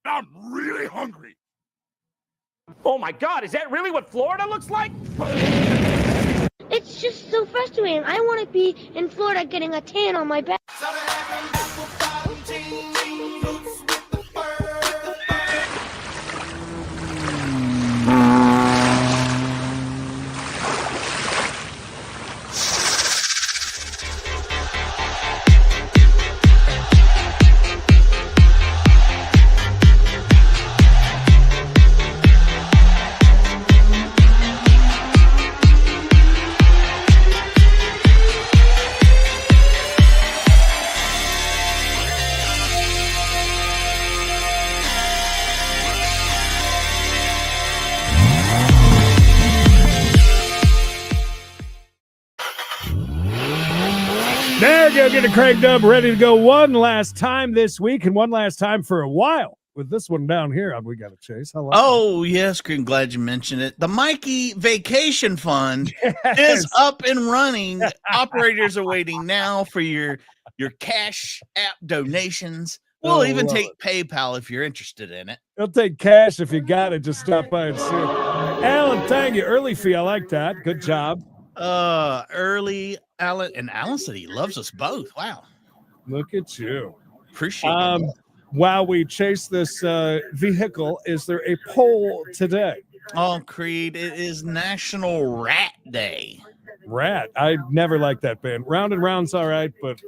I'm really hungry. Oh my God, is that really what Florida looks like? It's just so frustrating. I want to be in Florida getting a tan on my back. There you go, getting cranked up, ready to go one last time this week and one last time for a while. With this one down here, we got to chase. Oh, yes, I'm glad you mentioned it. The Mikey Vacation Fund is up and running. Operators are waiting now for your Cash App donations. We'll even take PayPal if you're interested in it. They'll take cash if you got it. Just stop by and see it. Alan, thank you. Early fee, I like that. Good job. Early Alan, and Alan said he loves us both. Wow. Look at you. Appreciate it. While we chase this vehicle, is there a poll today? Oh, Creed, it is National Rat Day. Rat? I never liked that band. Round and Round's all right, but...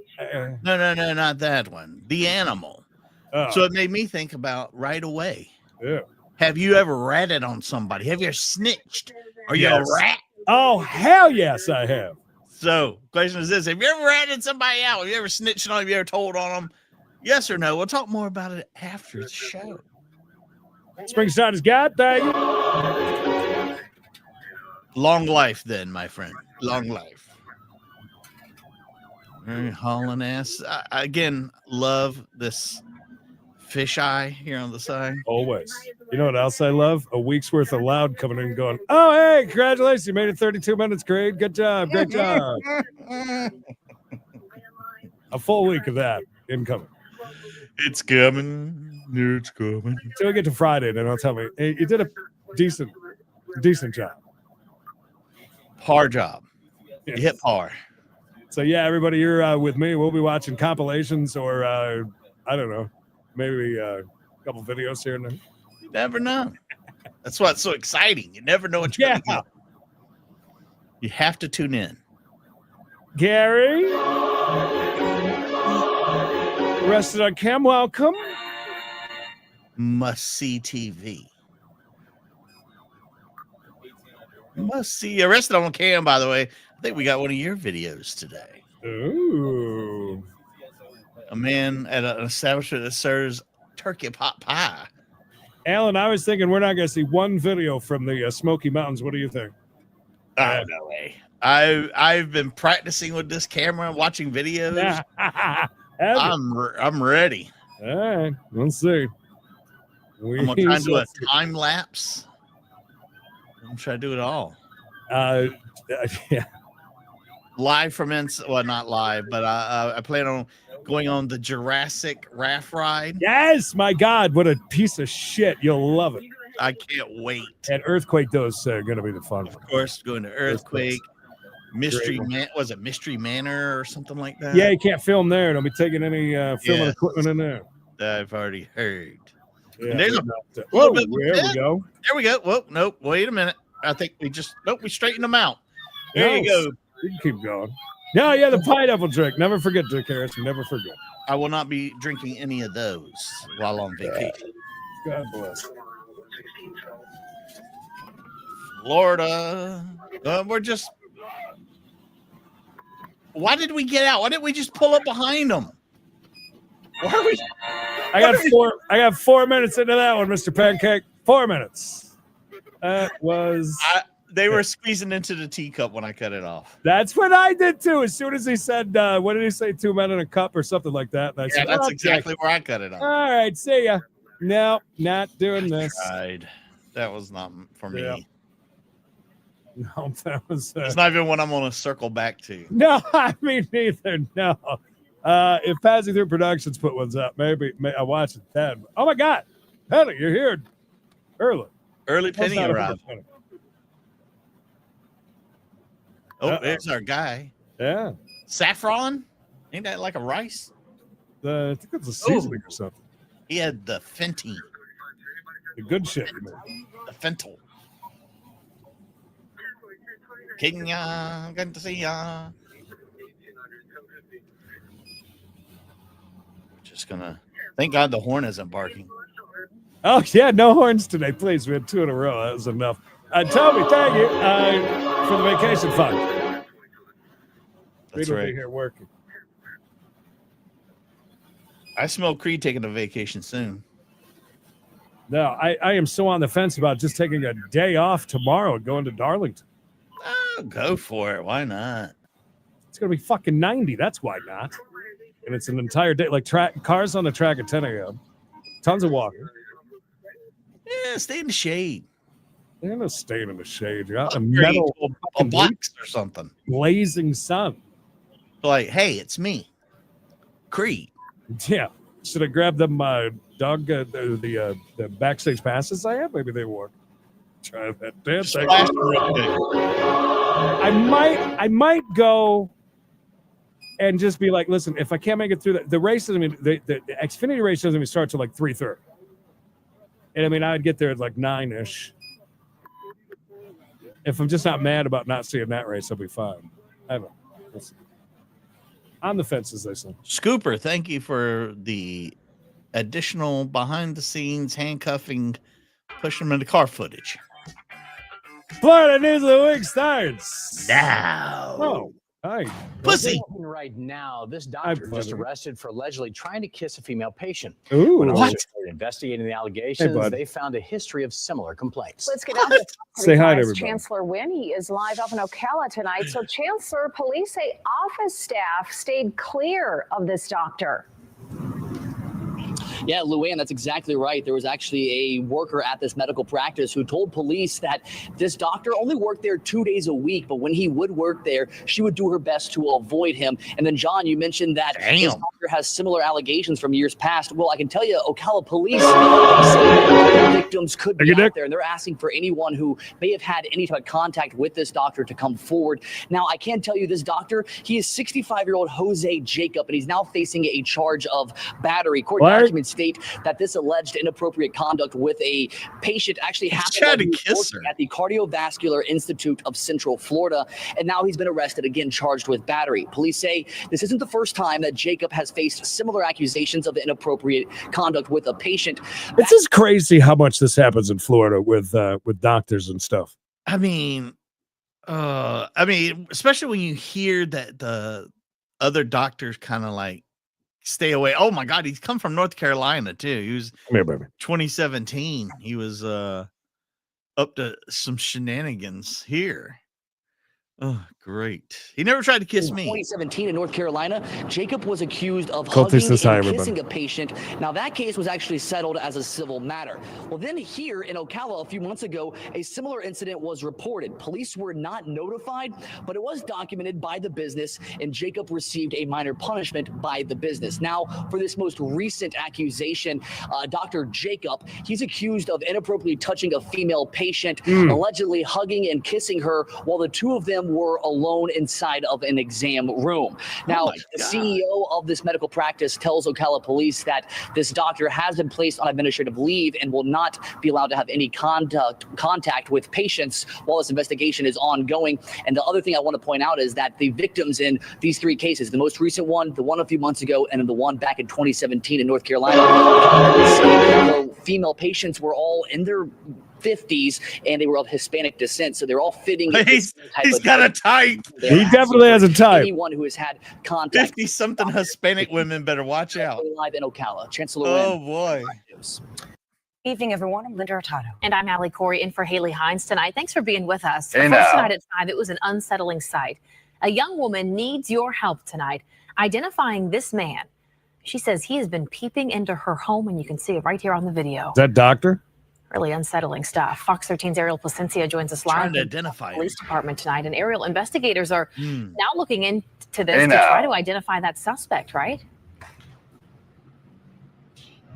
No, not that one. The Animal. Oh. So it made me think about right away. Yeah. Have you ever ratted on somebody? Have you ever snitched? Are you a rat? Oh, hell yes, I have. So, question is this. Have you ever ratted somebody out? Have you ever snitched on them? Have you ever told on them? Yes or no? We'll talk more about it after the show. Springside is God, thank you. Long life then, my friend. Long life. Very hauling ass. Again, love this fisheye here on the side. Always. You know what else I love? A week's worth of loud coming in and going, oh, hey, congratulations. You made it 32 minutes. Great. Good job. Great job. A full week of that incoming. It's coming. It's coming. Till we get to Friday, then I'll tell me, hey, you did a decent job. Par job. Yes. You hit par. So, yeah, everybody, you're with me. We'll be watching compilations or, I don't know, maybe a couple videos here and there. You never know. That's why it's so exciting. You never know what you're going to get. You have to tune in. Gary. Arrested on Cam, welcome. Must see TV. Must see. Arrested on Cam, by the way. I think we got one of your videos today. Ooh. A man at an establishment that serves turkey pot pie. Alan, I was thinking we're not going to see one video from the Smoky Mountains. What do you think? Oh, no way. I've been practicing with this camera, watching videos. I'm ready. All right, let's see. I'm gonna try and do a time lapse. I'm trying to do it all. Yeah. Live from well, not live, but I plan on going on the Jurassic raft ride. Yes, my God, what a piece of shit! You'll love it. I can't wait. And Earthquake, those are going to be the fun. Of course, going to Earthquake. Mystery Man, was it Mystery Manor or something like that? Yeah, you can't film there. Don't be taking any filming equipment in there. I've already heard. Yeah, and there's whoa, there we go. There we go. Whoa, nope. Wait a minute. I think we straightened them out. There you go. You can keep going. No, yeah, the pineapple drink. Never forget, Dick Harrison. Never forget. I will not be drinking any of those while on vacation. God bless. Florida. We're just. Why did we get out? Why didn't we just pull up behind them? Why are we? I got 4 minutes into that one, Mr. Pancake. 4 minutes. That was. They were squeezing into the teacup when I cut it off. That's what I did too. As soon as he said, what did he say? 2 men in a cup or something like that. And I said, that's exactly where I cut it off. All right, see ya. No, not doing this. That was not for me. Yeah. No, that was. It's not even what I'm going to circle back to. No, I mean neither. No. If Passing Through Productions put ones up, maybe I'll watch it then. Oh my God. Penny, you're here early. Early That's Penny not a arrived. Penny. Oh, Uh-oh. there's our guy. Yeah. Saffron? Ain't that like a rice? I think it's a seasoning or something. He had the Fenty, The good shit. Man. the Fental. Kenya, good to see ya. Just gonna. Thank God the horn isn't barking. Oh, yeah, no horns today, please. We had 2 in a row. That was enough. Toby, thank you for the vacation fund. That's We'll be right. here working. I smell Creed taking a vacation soon. No, I am so on the fence about just taking a day off tomorrow and going to Darlington. Oh, go for it. Why not? It's going to be fucking 90. That's why not. And it's an entire day. Like cars on the track at 10 a.m. Tons of walking. Yeah, stay in the shade. They're not staying in the shade. You're out in Upgrade the metal, to a box or something. blazing sun. Like, hey, it's me, Creed. Yeah. Should I grab them the backstage passes I have? Maybe they work. Try that dance. Splash real quick. I might go and just be like, listen, if I can't make it through the race, I mean, the Xfinity race doesn't even start till like 3:30. And I mean, I'd get there at like 9-ish. If I'm just not mad about not seeing that race, I'll be fine. I don't know. We'll see. On the fence, as they say. Scooper, thank you for the additional behind the scenes handcuffing, pushing them in the car footage. Florida News of the Week starts Now. Oh, hi. Pussy. Right now, this doctor just arrested for allegedly trying to kiss a female patient. Ooh, When What? officers started investigating the allegations, bud. they found a history of similar complaints. Let's get down to Say hi to everybody. Chancellor Wynne. He is live up in Ocala tonight. So, Chancellor, police say office staff stayed clear of this doctor. Yeah, Luann, that's exactly right. There was actually a worker at this medical practice who told police that this doctor only worked there 2 days a week, but when he would work there, she would do her best to avoid him. And then, John, you mentioned that this doctor has similar allegations from years past. Well, I can tell you, Ocala police say that victims could be out there, and they're asking for anyone who may have had any type of contact with this doctor to come forward. Now, I can tell you this doctor, he is 65-year-old Jose Jacob, and he's now facing a charge of battery. Court documents state that this alleged inappropriate conduct with a patient actually happened at the Cardiovascular Institute of Central Florida, and now he's been arrested again, charged with battery. Police say this isn't the first time that Jacob has faced similar accusations of inappropriate conduct with a patient. It's just crazy how much this happens in Florida with doctors and stuff. I mean, especially when you hear that the other doctors kind of like stay away. Oh my God, he's come from North Carolina too. He was 2017. He was up to some shenanigans here. Oh, great. He never tried to kiss me. 2017 in North Carolina, Jacob was accused of Cultists hugging and everybody. kissing a patient. Now, that case was actually settled as a civil matter. Well, then here in Ocala a few months ago, a similar incident was reported. Police were not notified, but it was documented by the business, and Jacob received a minor punishment by the business. Now, for this most recent accusation, Dr. Jacob, he's accused of inappropriately touching a female patient, allegedly hugging and kissing her while the two of them were alone inside of an exam room. Now, the CEO of this medical practice tells Ocala police that this doctor has been placed on administrative leave and will not be allowed to have any contact with patients while this investigation is ongoing. And the other thing I want to point out is that the victims in these 3 cases, the most recent one, the one a few months ago, and then the one back in 2017 in North Carolina, the female patients were all in their 50s and they were of Hispanic descent, so they're all fitting. He's got a type. He definitely has a type. Anyone who has had contact. 50-something Hispanic women better watch out. Live in Ocala, Chancellor. Oh boy. Evening, everyone. I'm Linda Hurtado. And I'm Allie Corey in for Haley Hines tonight. Thanks for being with us. Hey, First now. night at 5, it was an unsettling sight. A young woman needs your help tonight identifying this man. She says he has been peeping into her home, and you can see it right here on the video. Is that doctor? Really unsettling stuff. Fox 13's Ariel Placencia joins us live Trying to from identify the police department tonight. And Ariel, investigators are now looking into this Hey, to now. try to identify that suspect, right?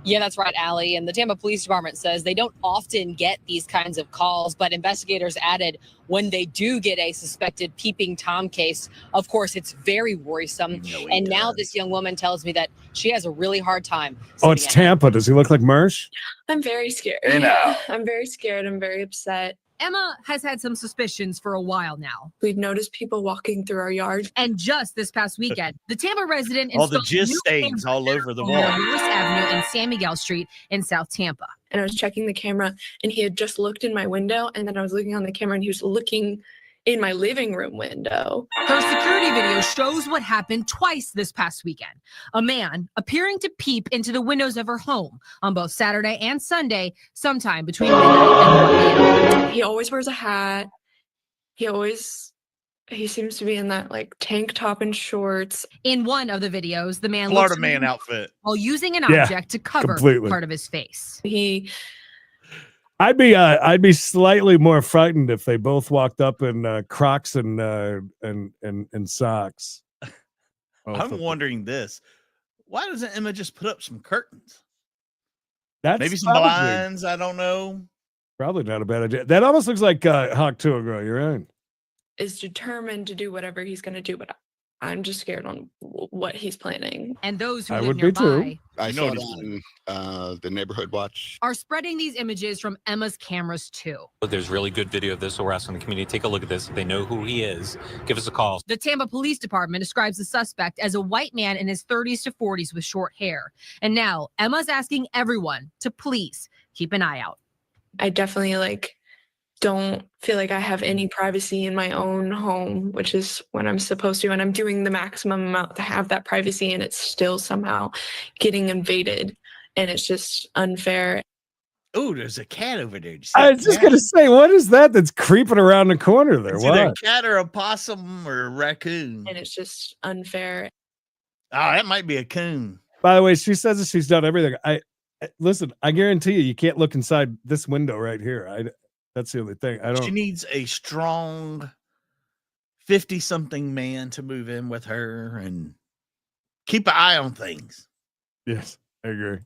Yeah, that's right, Allie. And the Tampa Police Department says they don't often get these kinds of calls, but investigators added when they do get a suspected peeping Tom case, of course, it's very worrisome. And now this young woman tells me that she has a really hard time. Oh, it's Tampa. Does he look like Mersh? I'm very scared. Hey, now. I'm very scared. I'm very upset. Emma has had some suspicions for a while now. We've noticed people walking through our yard. And just this past weekend, the Tampa resident All the installed jizz new stains all over the wall. on Lewis Avenue and San Miguel Street in South Tampa. And I was checking the camera, and he had just looked in my window, and then I was looking on the camera, and he was looking in my living room window. Her security video shows what happened twice this past weekend. A man appearing to peep into the windows of her home on both Saturday and Sunday, sometime between midnight and 1 a.m. He always wears a hat. He seems to be in that like tank top and shorts. In one of the videos, the man Florida looks man outfit while using an object to cover completely. part of his face. I'd be slightly more frightened if they both walked up in Crocs and socks. I'm wondering this. Why doesn't Emma just put up some curtains? That's Maybe some blinds. I don't know. Probably not a bad idea. That almost looks like Hawk 2 girl. You're right. Is determined to do whatever he's going to do, but I'm just scared on what he's planning. And those who I live would be nearby too. I saw it on the neighborhood watch. are spreading these images from Emma's cameras too. There's really good video of this, so we're asking the community to take a look at this. If they know who he is, give us a call. The Tampa Police Department describes the suspect as a white man in his 30s to 40s with short hair. And now Emma's asking everyone to please keep an eye out. I definitely don't feel like I have any privacy in my own home, which is what I'm supposed to. And I'm doing the maximum amount to have that privacy, and it's still somehow getting invaded. And it's just unfair. Oh, there's a cat over there. I was just going to say, what is that that's creeping around the corner there? It's either a What? cat or a possum or a raccoon. And it's just unfair. Oh, that might be a coon. By the way, she says that she's done everything. Listen, I guarantee you can't look inside this window right here. That's the only thing. She needs a strong 50-something man to move in with her and keep an eye on things. Yes, I agree.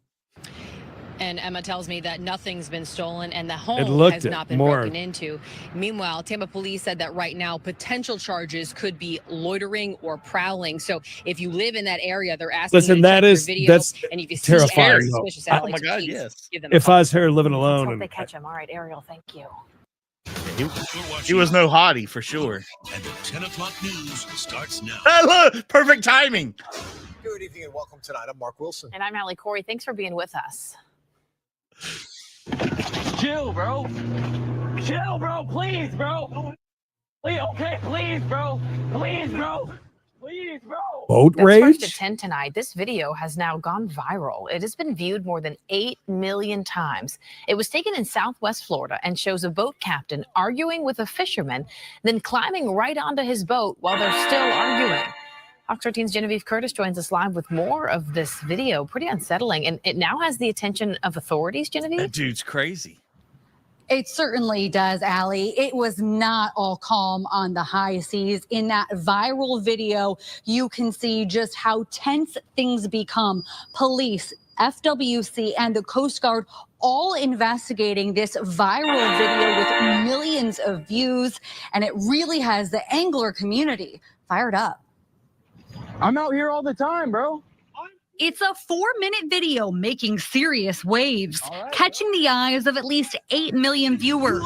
And Emma tells me that nothing's been stolen and the home has not been broken into. Meanwhile, Tampa police said that right now potential charges could be loitering or prowling. So if you live in that area, they're asking Listen, you to that check is your videos, that's and if you see terrifying. any suspicious Oh Ally, my God, please yes. give them a If call. I was her living Let's alone, hope and they catch him. All right, Ariel, thank you. He was no hottie for sure. And the 10 o'clock news starts now. Oh, look, perfect timing. Good evening and welcome tonight. I'm Mark Wilson. And I'm Allie Corey. Thanks for being with us. Chill, bro. Chill, bro. Please, bro. Please, okay, please, bro. Please, bro. Please, bro. boat That's first rage? at 10 tonight. This video has now gone viral. It has been viewed more than 8 million times. It was taken in Southwest Florida and shows a boat captain arguing with a fisherman, then climbing right onto his boat while they're still arguing. Fox 13's Genevieve Curtis joins us live with more of this video. Pretty unsettling. And it now has the attention of authorities, Genevieve? That dude's crazy. It certainly does, Allie. It was not all calm on the high seas. In that viral video, you can see just how tense things become. Police, FWC, and the Coast Guard all investigating this viral video with millions of views. And it really has the angler community fired up. I'm out here all the time, bro. It's a 4-minute video making serious waves, catching the eyes of at least 8 million viewers.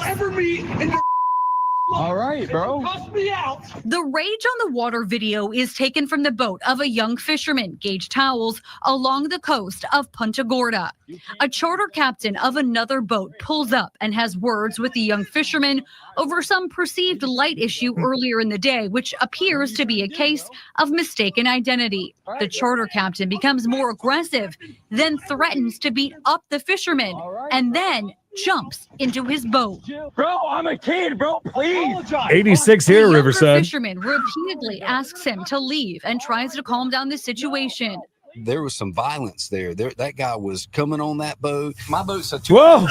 All right, bro. Cuss me out. The rage on the water video is taken from the boat of a young fisherman, Gage Towels, along the coast of Punta Gorda. A charter captain of another boat pulls up and has words with the young fisherman over some perceived light issue earlier in the day, which appears to be a case of mistaken identity. The charter captain becomes more aggressive, then threatens to beat up the fisherman, and then jumps into his boat. Bro, I'm a kid, bro. Please. 86 The here, younger Riverside. fisherman repeatedly asks him to leave and tries to calm down the situation. There was some violence there. That guy was coming on that boat. My boat's a Whoa!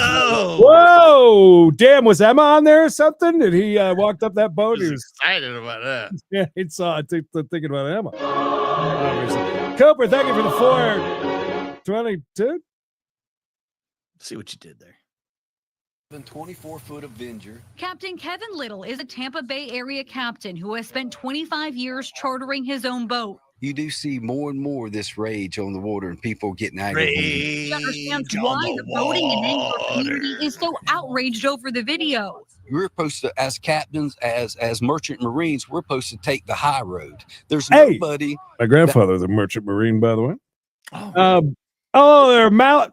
Whoa! Damn, was Emma on there or something? Did he walked up that boat? He was excited about that. Yeah, he saw it thinking about Emma. Obviously. Cooper, thank you for the 422. See what you did there. 24-foot Avenger. Captain Kevin Little is a Tampa Bay area captain who has spent 25 years chartering his own boat. You do see more and more this rage on the water and people getting aggravated. He understands why the boating and angler community is so outraged over the video. We're supposed to, as captains, as merchant marines, we're supposed to take the high road. There's Hey, nobody. my grandfather's a merchant marine, by the way. They're mallet.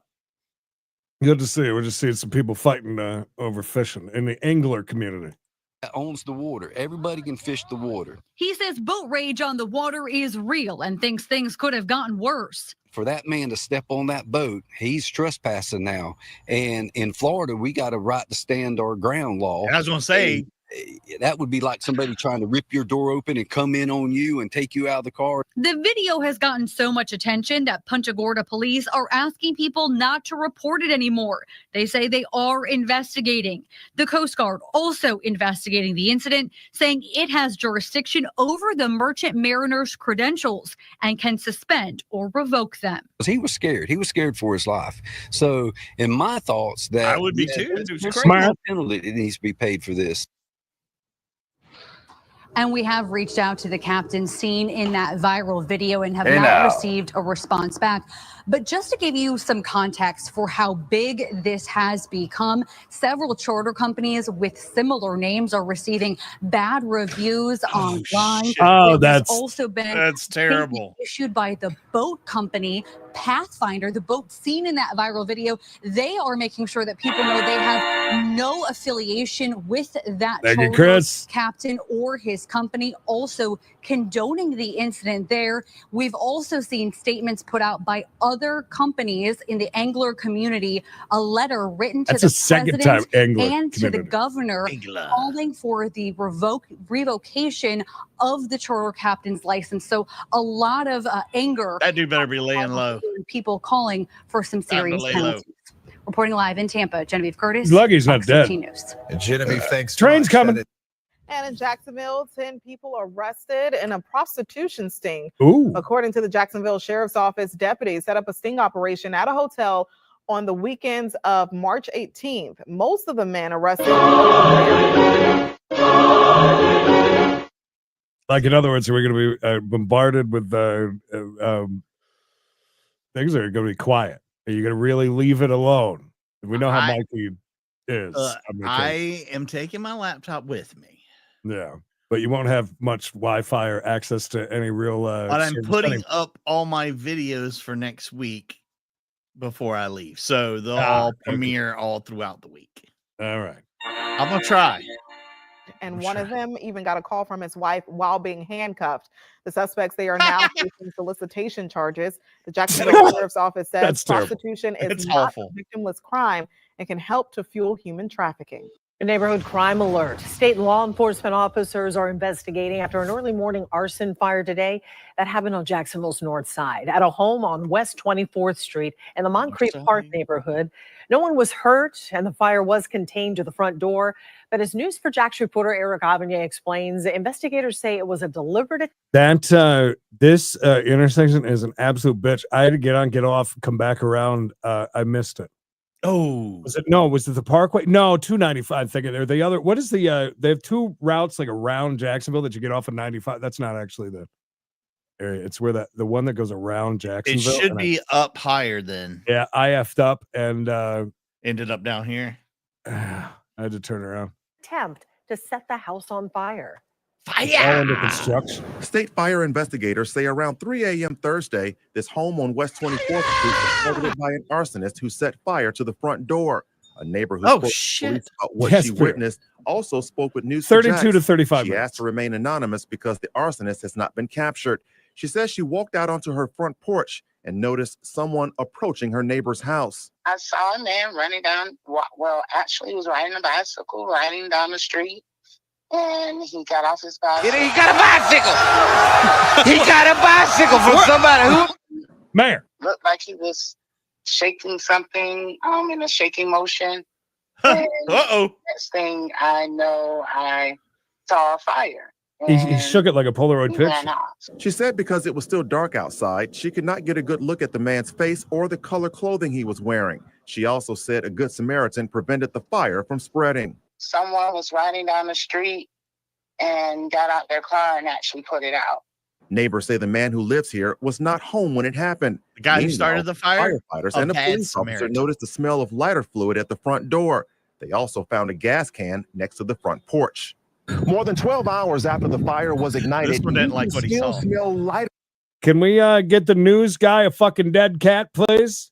Good to see you. We're just seeing some people fighting over fishing in the angler community. That owns the water. Everybody can fish the water. He says boat rage on the water is real and thinks things could have gotten worse. For that man to step on that boat, he's trespassing now. And in Florida, we got a right to stand our ground law. I was going to say, that would be like somebody trying to rip your door open and come in on you and take you out of the car. The video has gotten so much attention that Punta Gorda police are asking people not to report it anymore. They say they are investigating. The Coast Guard also investigating the incident, saying it has jurisdiction over the merchant mariner's credentials and can suspend or revoke them. He was scared. He was scared for his life. So in my thoughts that I would be too. There's a penalty that needs to be paid for this. And we have reached out to the captain seen in that viral video and have not received a response back. But just to give you some context for how big this has become, several charter companies with similar names are receiving bad reviews online. That's also been that's terrible. Issued by the boat company Pathfinder, the boat seen in that viral video. They are making sure that people know they have no affiliation with that charter captain or his company. Also condoning the incident there. We've also seen statements put out by other companies in the angler community, a letter written to the president and to the governor calling for the revocation of the charter captain's license. So a lot of anger. That dude better be laying low. People calling for some serious penalties. Reporting live in Tampa, Genevieve Curtis. Lucky he's not dead. News. And Genevieve, thanks. Train's coming. And in Jacksonville, 10 people arrested in a prostitution sting. Ooh. According to the Jacksonville Sheriff's Office, deputies set up a sting operation at a hotel on the weekends of March 18th. Most of the men arrested. Like, in other words, we're going to be bombarded with things that are going to be quiet. Are you going to really leave it alone? We know how Mikey is. I am taking my laptop with me. Yeah, but you won't have much Wi-Fi or access to any real. But I'm putting up all my videos for next week before I leave, so they'll all premiere all throughout the week. All right, I'm gonna try. And one of them even got a call from his wife while being handcuffed. The suspects, they are now facing solicitation charges. The Jacksonville Sheriff's Office says prostitution is not a victimless crime and can help to fuel human trafficking. A neighborhood crime alert. State law enforcement officers are investigating after an early morning arson fire today that happened on Jacksonville's north side at a home on West 24th Street in the Moncrief Park neighborhood. No one was hurt and the fire was contained to the front door. But as News for Jax reporter Eric Avanier explains, investigators say it was a deliberate. That this intersection is an absolute bitch. I had to get on, get off, come back around. I missed it. Oh, was it the Parkway? No, 295. Thinking they're the other. What is the? They have two routes like around Jacksonville that you get off of 95. That's not actually the area. It's where the one that goes around Jacksonville. It should be up higher then. Yeah, I effed up and ended up down here. I had to turn around. Attempt to set the house on fire. All under construction. State fire investigators say around 3 a.m. Thursday, this home on West 24th Street was targeted by an arsonist who set fire to the front door. A neighbor who spoke to police about what she witnessed also spoke with News 32 to 35 She minutes. asked to remain anonymous because the arsonist has not been captured. She says she walked out onto her front porch and noticed someone approaching her neighbor's house. I saw a man running down, well, actually he was riding a bicycle, riding down the street. And he got off his bicycle. He got a bicycle. He got a bicycle from somebody who. Mayor. Looked like he was shaking something in a shaking motion. Uh-oh. Next thing I know, I saw a fire. He shook it like a Polaroid he ran picture. off. She said because it was still dark outside, she could not get a good look at the man's face or the color clothing he was wearing. She also said a good Samaritan prevented the fire from spreading. Someone was riding down the street and got out their car and actually put it out. Neighbors say the man who lives here was not home when it happened. The guy who Meanwhile, started the fire? firefighters A and a bad police officer Samaritan. noticed the smell of lighter fluid at the front door. They also found a gas can next to the front porch. More than 12 hours after the fire was ignited, This one didn't like what he still saw. smell lighter. Can we get the news guy a fucking dead cat, please?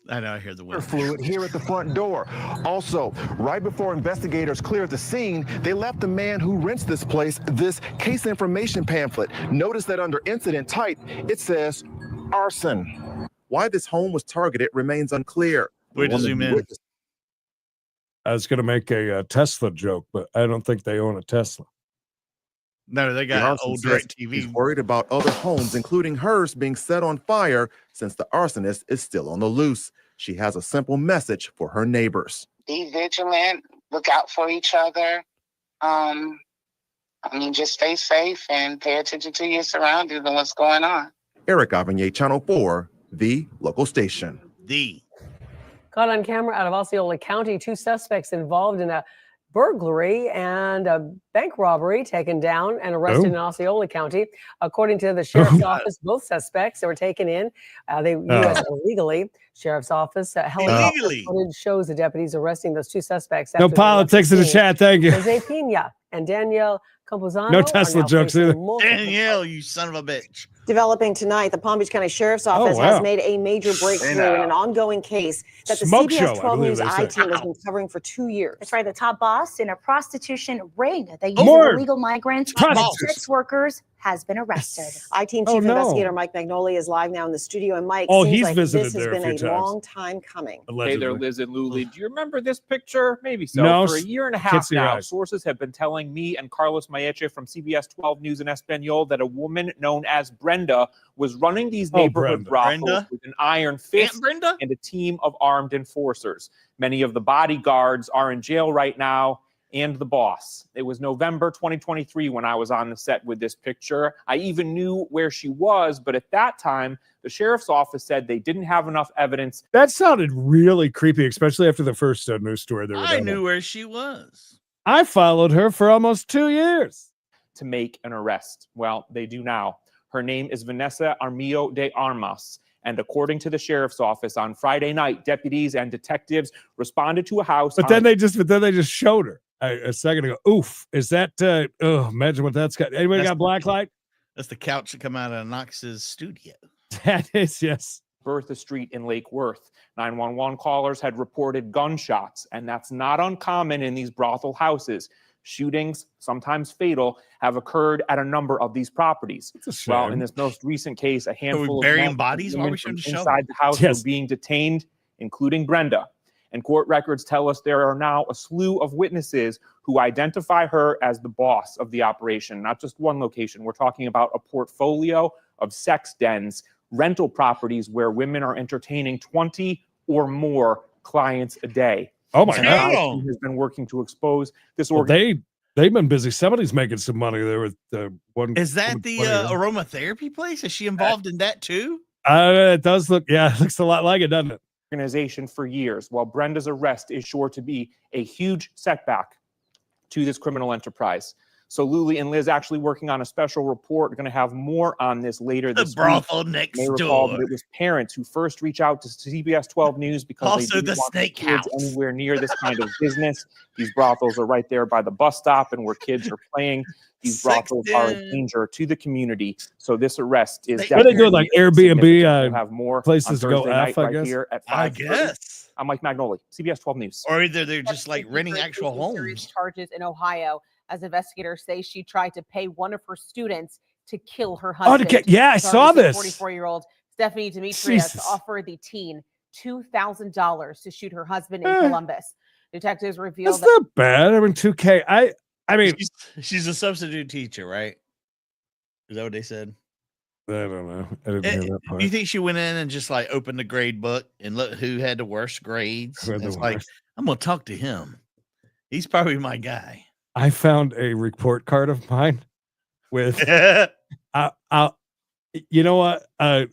I know, I hear the wind. Fluid here at the front door. Also, right before investigators cleared the scene, they left the man who rents this place this case information pamphlet. Notice that under incident type, it says arson. Why this home was targeted remains unclear. Way to zoom in. I was going to make a Tesla joke, but I don't think they own a Tesla. No, they got old direct TV. He's worried about other homes, including hers, being set on fire since the arsonist is still on the loose. She has a simple message for her neighbors. Be vigilant, look out for each other. Just stay safe and pay attention to your surroundings and what's going on. Eric Avignon, Channel 4, the local station. Caught on camera out of Osceola County, 2 suspects involved in a burglary and a bank robbery taken down and arrested in Osceola County. According to the sheriff's office, both suspects that were taken in, they U.S. illegally. Sheriff's office helicopter footage shows the deputies arresting those 2 suspects. No politics in the chat, thank you. Jose Pina and Danielle Camposano. No Tesla jokes either. Danielle, you son of a bitch. Developing tonight, the Palm Beach County Sheriff's Office has made a major breakthrough in an ongoing case that the Smoke CBS show, 12 News I believe they I team has been covering for 2 years. That's right, the top boss in a prostitution ring that uses More. illegal migrants It's and prostitutes. sex workers has been arrested. I team Chief Investigator Mike Magnoli is live now in the studio. And Mike, Oh, seems he's like visited this has there a been few a times. long time coming. Hey there, Liz and Luli. Do you remember this picture? Maybe so. No, For a year and a can't half see your now, eyes. sources have been telling me and Carlos Maeche from CBS 12 News in Espanol that a woman known as Brenda was running these neighborhood brothels Brenda? with an iron fist and a team of armed enforcers. Many of the bodyguards are in jail right now, and the boss. It was November 2023 when I was on the set with this picture. I even knew where she was, but at that time, the sheriff's office said they didn't have enough evidence. That sounded really creepy, especially after the first news story. I knew where she was. I followed her for almost 2 years. To make an arrest. Well, they do now. Her name is Vanessa Armillo de Armas. And according to the sheriff's office, on Friday night, deputies and detectives responded to a house. But then they just showed her a second ago. Oof, is that? Imagine what that's got. Anybody got black light? That's the couch that come out of Knox's studio. That is, yes. Bertha Street in Lake Worth. 911 callers had reported gunshots, and that's not uncommon in these brothel houses. Shootings, sometimes fatal, have occurred at a number of these properties. Well, in this most recent case, a handful of burying men bodies? Why are women we showing from the shovel? inside the house Yes. were being detained, including Brenda. And court records tell us there are now a slew of witnesses who identify her as the boss of the operation, not just one location. We're talking about a portfolio of sex dens, rental properties where women are entertaining 20 or more clients a day. Oh my And God. our team has been working to expose this Well, organization. they've been busy. Somebody's making some money there with the one. Is that the aromatherapy place? Is she involved in that too? It does look. Yeah, it looks a lot like it, doesn't it? Organization for years. While Brenda's arrest is sure to be a huge setback to this criminal enterprise. So Luli and Liz actually working on a special report. We're going to have more on this later this brothel week. next You may recall door. that it was parents who first reach out to CBS 12 News because Also they the didn't want their snake kids house. anywhere near this kind of business. These brothels are right there by the bus stop and where kids are playing. These brothels are a danger to the community. So this arrest is What are they doing, like significant. Airbnb We'll have more places on to go Thursday night F, I right guess? here at I 5:30. guess. I'm Mike Magnoli, CBS 12 News. Or either they're just like renting actual Serious homes. charges in Ohio, as investigators say she tried to pay one of her students to kill her husband. I saw this. 44-year-old Stephanie Demetrius Jesus. offered the teen $2,000 to shoot her husband in Eh. Columbus. Detectives revealed That's not bad. I mean, 2K. I mean, she's a substitute teacher, right? Is that what they said? I don't know. I didn't hear that part. Do you think she went in and just like opened the grade book and looked who had the worst grades? Who had the It's like, worst? I'm gonna talk to him. He's probably my guy. I found a report card of mine with, you know what?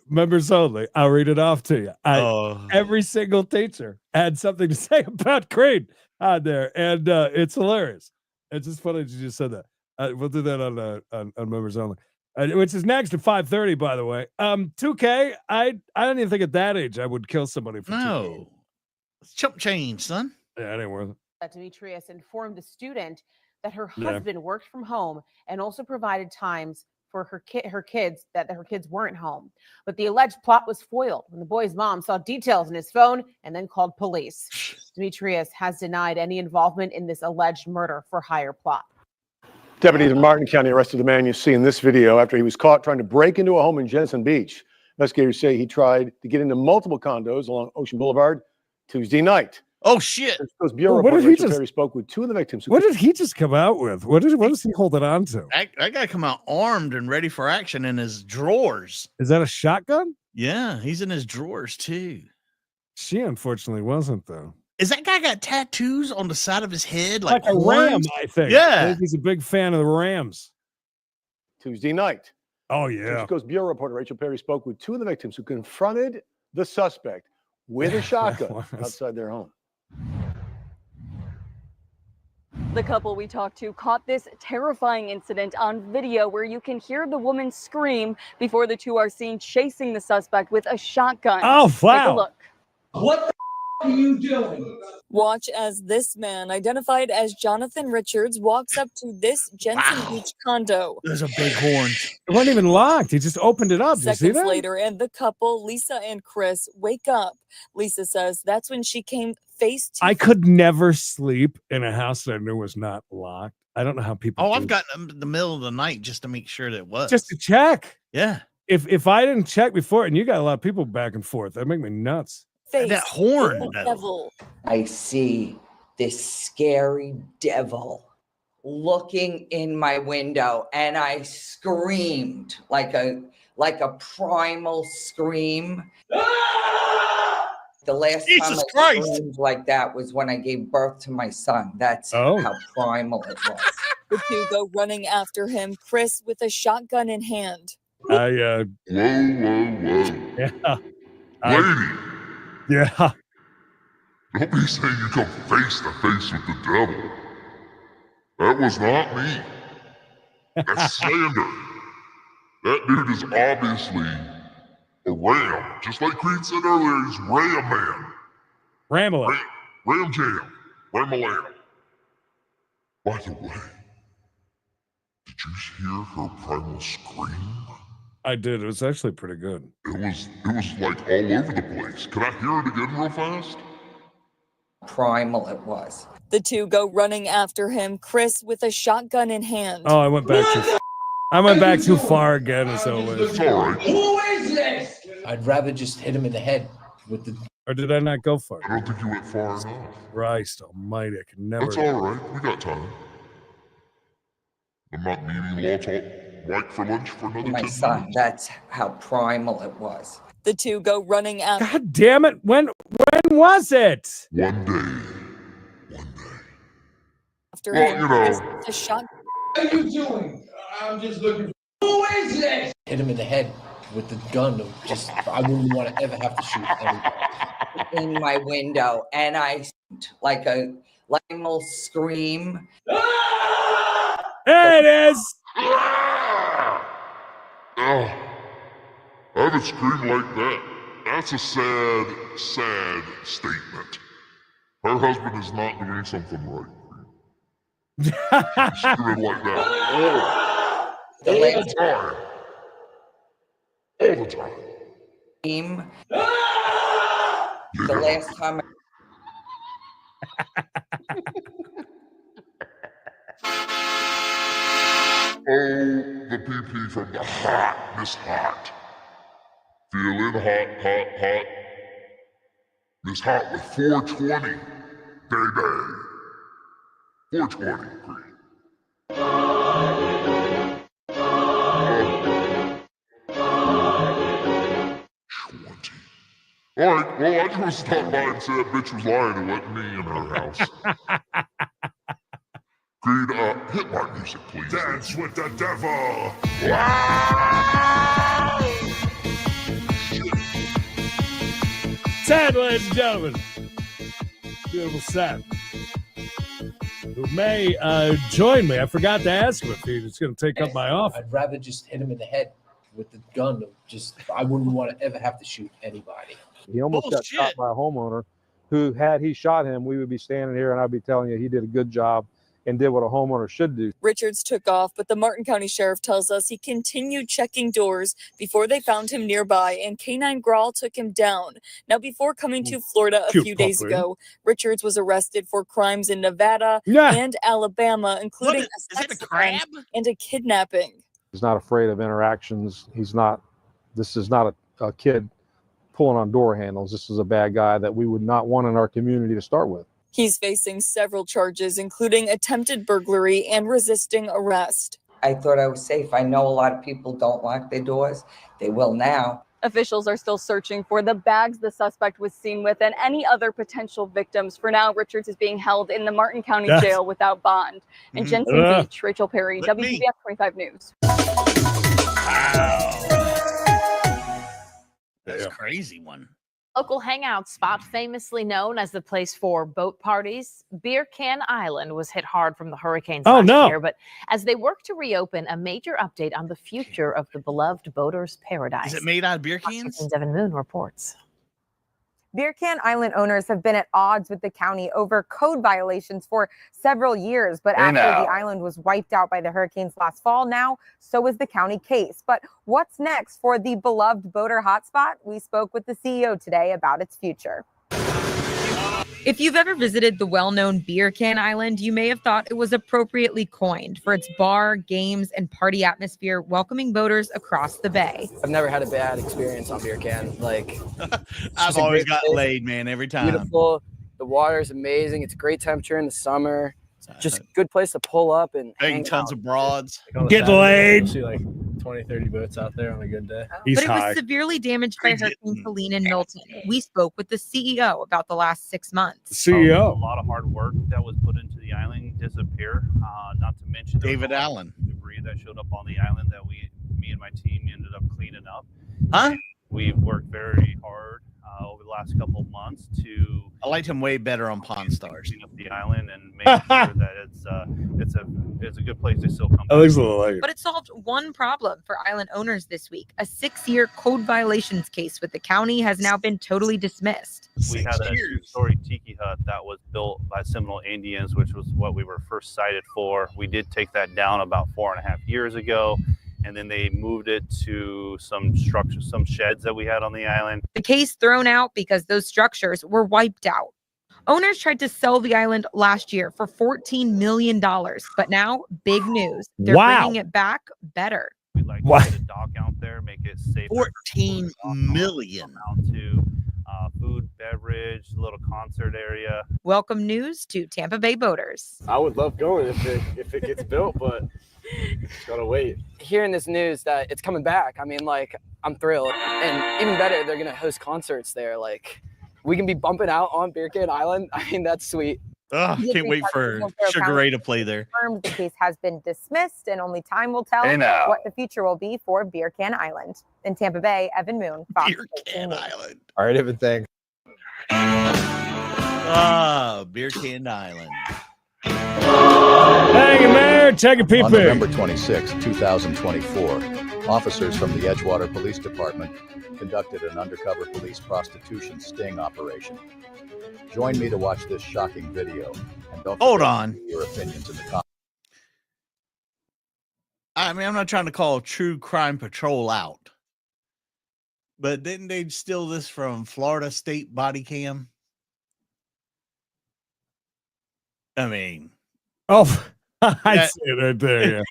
Members only. I'll read it off to you. Every single teacher had something to say about Creed on there, and it's hilarious. It's just funny that you just said that. We'll do that on members only, which is next at 5:30. By the way, 2K. I don't even think at that age I would kill somebody for 2K. It's chump change, son. Yeah, it ain't worth it. Demetrius informed the student that her Yeah. husband worked from home and also provided times for her kids that her kids weren't home. But the alleged plot was foiled when the boy's mom saw details in his phone and then called police. Demetrius has denied any involvement in this alleged murder for hire plot. Deputies in Martin County arrested the man you see in this video after he was caught trying to break into a home in Jensen Beach. Investigators say he tried to get into multiple condos along Ocean Boulevard Tuesday night. Oh shit! Bureau What did he Rachel just- Perry spoke with two of the victims. What did he just come out with? What is he holding on to? That guy come out armed and ready for action in his drawers. Is that a shotgun? Yeah, he's in his drawers too. She unfortunately wasn't though. Is that guy got tattoos on the side of his head Like a horns? ram, I think. Yeah. He's a big fan of the Rams. Tuesday night. Oh yeah. Coast Bureau reporter Rachel Perry spoke with two of the victims who confronted the suspect with a shotgun outside their home. The couple we talked to caught this terrifying incident on video where you can hear the woman scream before the two are seen chasing the suspect with a shotgun. Oh, Take a wow. look. What the are you doing? Watch as this man, identified as Jonathan Richards, walks up to this Jensen Beach condo. There's a big horn. It wasn't even locked. He just opened it up. Did you see Seconds that? later, and the couple, Lisa and Chris, wake up. Lisa says that's when she came face to I could never sleep in a house that I knew was not locked. I don't know how people. Oh, do I've got them in the middle of the night just to make sure that it was. just to check. Yeah. If I didn't check before, and you got a lot of people back and forth, that'd make me nuts. face That horn, the though. devil. I see this scary devil looking in my window, and I screamed like a primal scream. The last time Jesus I Christ. screamed like that was when I gave birth to my son. That's Oh. how primal it was. The two go running after him, Chris with a shotgun in hand. I Whoa. yeah. Lady, Yeah. don't be saying you come face to face with the devil. That was not me. That's slander. That dude is obviously a ram. Just like Creed said earlier, he's Ram Man. Rambling. Ram Jam. Ram-a-lam. By the way, did you hear her primal scream? I did. It was actually pretty good. It was like all over the place. Can I hear it again real fast? Primal it was. The two go running after him, Chris with a shotgun in hand. Oh, I went back too far again, as always. It's all right. Who is this? I'd rather just hit him in the head with the. Or did I not go far? I don't think you went far enough. Christ almighty, I can never. That's all right. We got time. I'm not meeting law talk right for lunch for another My 10 son. minutes. That's how primal it was. The two go running after God damn it! When was it? One day. after Well, him, you know. Chris with a shotgun. What are you doing? I'm just looking. Who is this? Hit him in the head with the gun. Just I wouldn't want to ever have to shoot anybody. In my window, and I like a primal scream. There it is. Oh, I haven't screamed like that. That's a sad, sad statement. Her husband is not doing something right. Screaming like that. The All last the time. All the time. scream. The last time. Oh, the pee-pee from the hot, Miss Hot. Feeling hot, hot, hot. Miss Hot with 420, baby. 420, Creed. All right, well, I just want to stop by and say that bitch was lying and let me in her house. Creed, Hit my music, please. Dance with the devil. Sad, ladies and gentlemen. Beautiful Sad. Who may join me. I forgot to ask him if he was going to take up my offer. I'd rather just hit him in the head with the gun. I wouldn't want to ever have to shoot anybody. He almost got shot by a homeowner who, had he shot him, we would be standing here and I'd be telling you he did a good job and did what a homeowner should do. Richards took off, but the Martin County Sheriff tells us he continued checking doors before they found him nearby, and K-9 Grawl took him down. Now, before coming to Florida a few days ago, Richards was arrested for crimes in Nevada and Alabama, including a sex offense and a kidnapping. He's not afraid of interactions. This is not a kid pulling on door handles. This is a bad guy that we would not want in our community to start with. He's facing several charges, including attempted burglary and resisting arrest. I thought I was safe. I know a lot of people don't lock their doors. They will now. Officials are still searching for the bags the suspect was seen with and any other potential victims. For now, Richards is being held in the Martin County Jail without bond. In Jensen Beach, Rachel Perry, WBS 25 News. That's a crazy one. Local hangout spot famously known as the place for boat parties, Beer Can Island was hit hard from the hurricanes last year, but as they work to reopen, a major update on the future of the beloved boaters' paradise. Is it made out of beer cans? Devin Moon reports. Beer Can Island owners have been at odds with the county over code violations for several years, but after the island was wiped out by the hurricanes last fall, now so is the county case. But what's next for the beloved boater hotspot? We spoke with the CEO today about its future. If you've ever visited the well-known Beer Can Island, you may have thought it was appropriately coined for its bar, games, and party atmosphere, welcoming boaters across the bay. I've never had a bad experience on Beer Can. I've always got laid, man, every time. Beautiful. The water is amazing. It's a great temperature in the summer. Just a good place to pull up and hang tons of broads. Get laid. See 20, 30 boats out there on a good day. But it was severely damaged by Hurricane Helene and Milton. We spoke with the CEO about the last 6 months. A lot of hard work that was put into the island disappear. Not to mention David Allen debris that showed up on the island that me and my team ended up cleaning up. Huh? We've worked very hard over the last couple of months to. I liked him way better on Pawn Stars. Clean up the island and make sure that it's a good place to still come. But it solved one problem for island owners this week. A 6-year code violations case with the county has now been totally dismissed. We had a 2-story tiki hut that was built by Seminole Indians, which was what we were first cited for. We did take that down about 4.5 years ago. And then they moved it to some structures, some sheds that we had on the island. The case thrown out because those structures were wiped out. Owners tried to sell the island last year for $14 million, but now big news. They're bringing it back better. We'd like to get a dock out there, make it safe. 14 million. Out to food, beverage, little concert area. Welcome news to Tampa Bay boaters. I would love going if it gets built, but just gotta wait. Hearing this news that it's coming back, I'm thrilled. And even better, they're gonna host concerts there. We can be bumping out on Beer Can Island. That's sweet. Can't wait for Sugar Ray to play there. The case has been dismissed, and only time will tell what the future will be for Beer Can Island. In Tampa Bay, Evan Moon, Fox Beer Can Island. All right, Evan, thanks. Beer Can Island. Hang in there, take a peep. On November 26, 2024, officers from the Edgewater Police Department conducted an undercover police prostitution sting operation. Join me to watch this shocking video, and don't Hold forget on. to leave your opinions in the comments. I'm not trying to call True Crime Patrol out, but didn't they steal this from Florida State Body Cam? Oh, I see it right there. Yeah.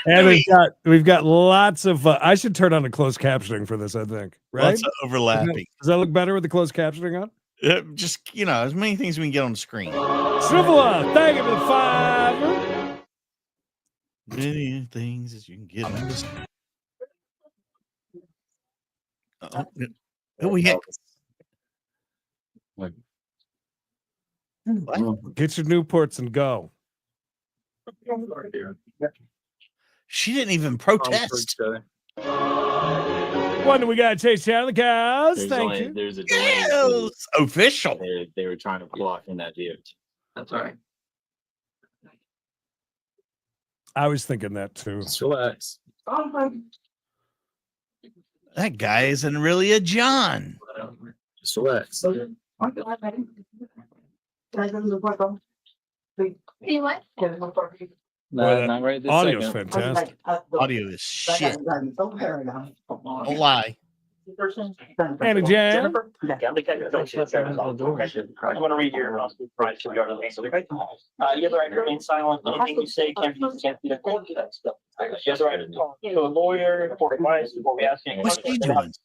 And we've got lots of. I should turn on the closed captioning for this. I think right. Lots of overlapping. Does that look better with the closed captioning on? Just as many things we can get on the screen. Swivel, thank you for the 5. Many things that you can get on the screen. We get. Get your Newports and go. She didn't even protest. One we got Chase down the cows. Thank you. There's a delay. Official. They were trying to block in that vehicle. That's all right. I was thinking that too. Just relax. That guy isn't really a John. Just relax. Not right this audio's second. Fantastic. Audio is shit. Don't lie. Andy Jan. I'm going to read your right to regard to the answer. You have the right to remain silent. Anything you say can't be the court. You have the right to talk to a lawyer for advice before we ask any questions.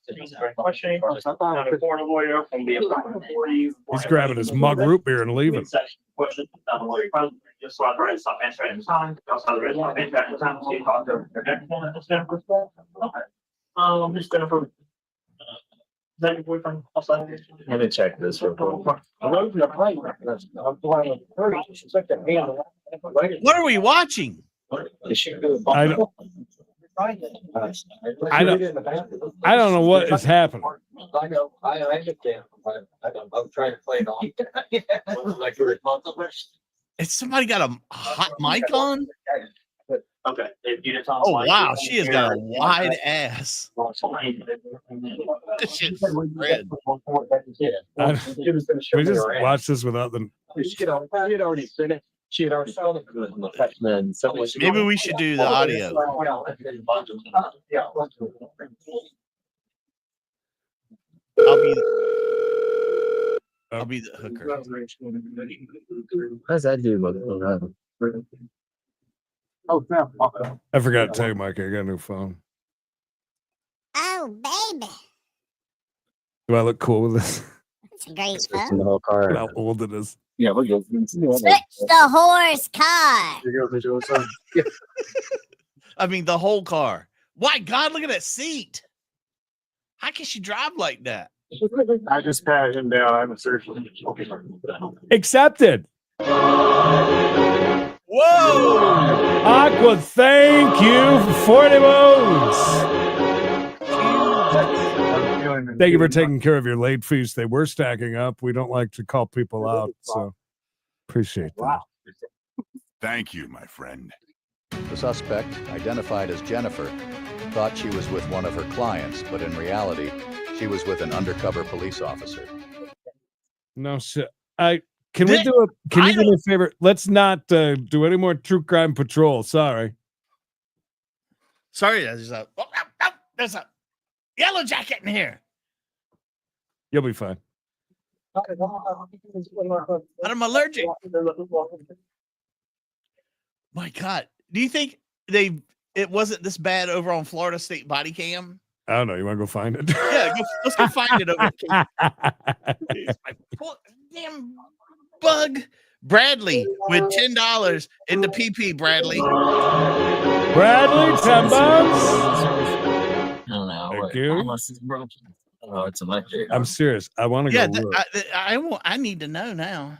Questioning not a foreign lawyer can be a problem for you. He's grabbing his mug root beer and leaving. Question, not a lawyer. Just so I'm right to stop answering at the time. Also, the right to stop answering at the time. So you talk to Miss Jennifer. Is that your boyfriend? Let me check this real quick. What are we watching? I don't know what is happening. I know. I understand. I'm trying to play it off. Like you're responsible. Has somebody got a hot mic on? Okay. Oh wow, she has got a wide ass. This shit's red. We just watch this without them. She had already finished. She had already found it. Maybe we should do the audio. I'll be the hooker. How's that do? I forgot to tell you, Mikey, I got a new phone. Oh, baby. Do I look cool with this? It's a great In phone. the whole car. Look how old it is. Yeah, we're good. Switch the horse car. I mean, the whole car. My God, look at that seat. How can she drive like that? I just patted him down. I'm a surgeon. Accepted. Whoa! Aqua, thank you for 40 bones. Thank you for taking care of your late fees. They were stacking up. We don't like to call people out, so appreciate that. Thank you, my friend. The suspect, identified as Jennifer, thought she was with one of her clients, but in reality, she was with an undercover police officer. No shit. Can you do me a favor? Let's not do any more true crime patrol. Sorry. Sorry, there's a yellow jacket in here. You'll be fine. But I'm allergic. My God. Do you think it wasn't this bad over on Florida State Body Cam? I don't know. You want to go find it? Yeah, let's go find it over there. Damn bug. Bradley with $10 in the PP, Bradley. Bradley, 10 bucks. I don't know. Thank you. Unless it's broken. Oh, it's electric. I'm serious. I want to go look. I need to know now.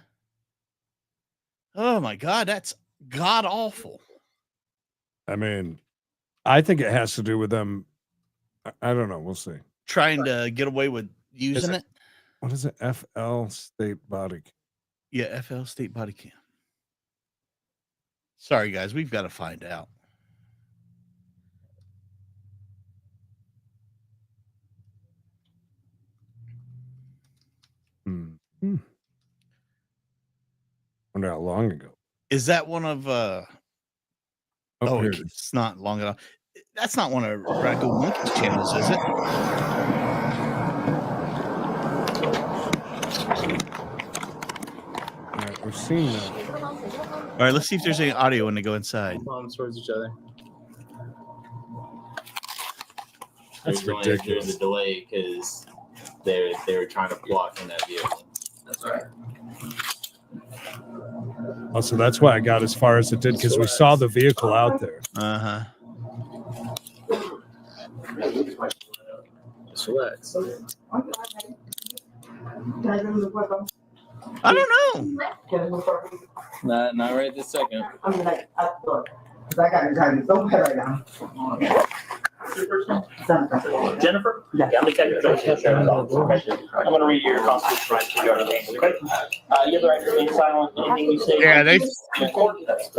Oh my God, that's god awful. I mean, I think it has to do with them. I don't know. We'll see. Trying to get away with using it. What is it? FL State Body. Yeah, FL State Body Cam. Sorry, guys. We've got to find out. Wonder how long ago. Is that one of here it is. It's not long enough. That's not one of Radical Monkey's channels, is it? All right, we've seen that. All right, let's see if there's any audio when they go inside. Palms towards each other. That's ridiculous. There's a delay because they were trying to block in that vehicle. That's right. Also, that's why I got as far as it did, because we saw the vehicle out there. Uh-huh. Just relax. I don't know. Not right this second. I'm like, look, because I got anxiety so bad right now. Jennifer? Yeah, I'm the I'm going to read your constitutional rights to your names, okay? You have the right to remain silent. Anything you say. Yeah,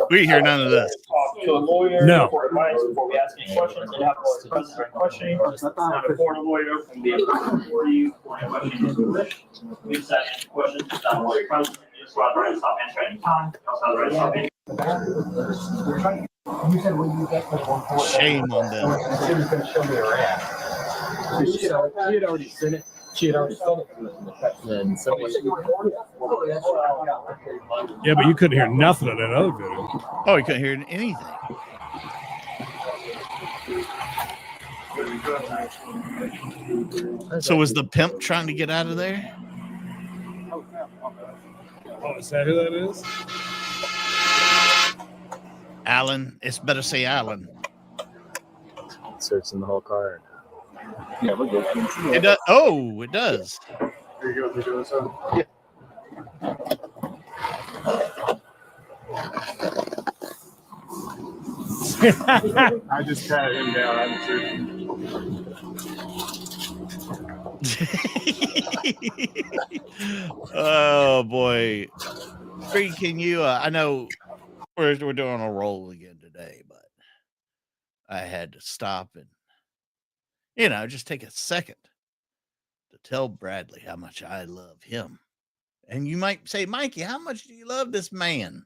we hear none of this. Talk to a lawyer. No. For advice before we ask any questions. And have a lawyer present during questioning. Not a foreign lawyer from the for you for any questions you wish. We just ask any questions. Not a lawyer present. You just have the right to stop answering any time. You also have the right to stop answering. Shame on them. She had already sent it. She had already sent it. And so Yeah, but you couldn't hear nothing of that other video. Oh, you couldn't hear anything. So was the pimp trying to get out of there? Oh, is that who that is? Alan. It's better say Alan. searching the whole car. Yeah, we're good. It does. Oh, it does. There you go. They're doing so. Yeah. I just patted him down. I'm Oh boy, can you? I know we're doing a roll again today, but I had to stop and just take a second to tell Bradley how much I love him. And you might say, Mikey, how much do you love this man?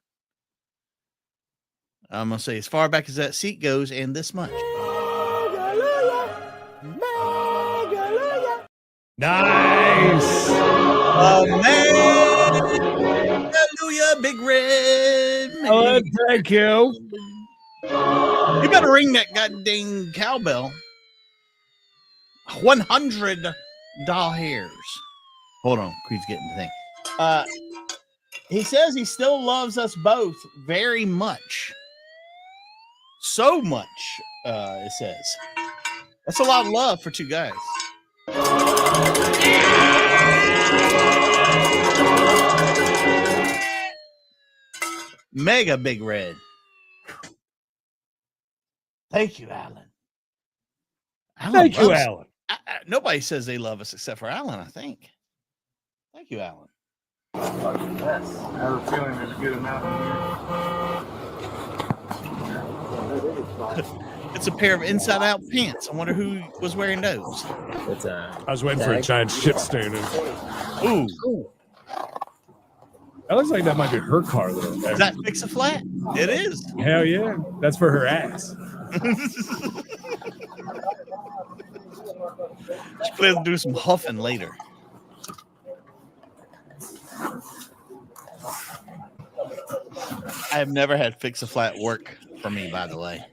I'm gonna say as far back as that seat goes, and this much. Nice. Hallelujah, Big Red. Oh, thank you. You better ring that goddamn cowbell. $100 hairs. Hold on, Creed's getting the thing. He says he still loves us both very much. So much, it says. That's a lot of love for two guys. Mega Big Red. Thank you, Alan. Thank you, Alan. Nobody says they love us except for Alan, I think. Thank you, Alan. I have a feeling there's a good amount in here. It's a pair of inside-out pants. I wonder who was wearing those. I was waiting for a giant shit stain. Ooh. That looks like that might be her car, though. Is that Fix-A-Flat? It is. Hell yeah. That's for her ass. She plans to do some huffing later. I have never had Fix-A-Flat work for me, by the way.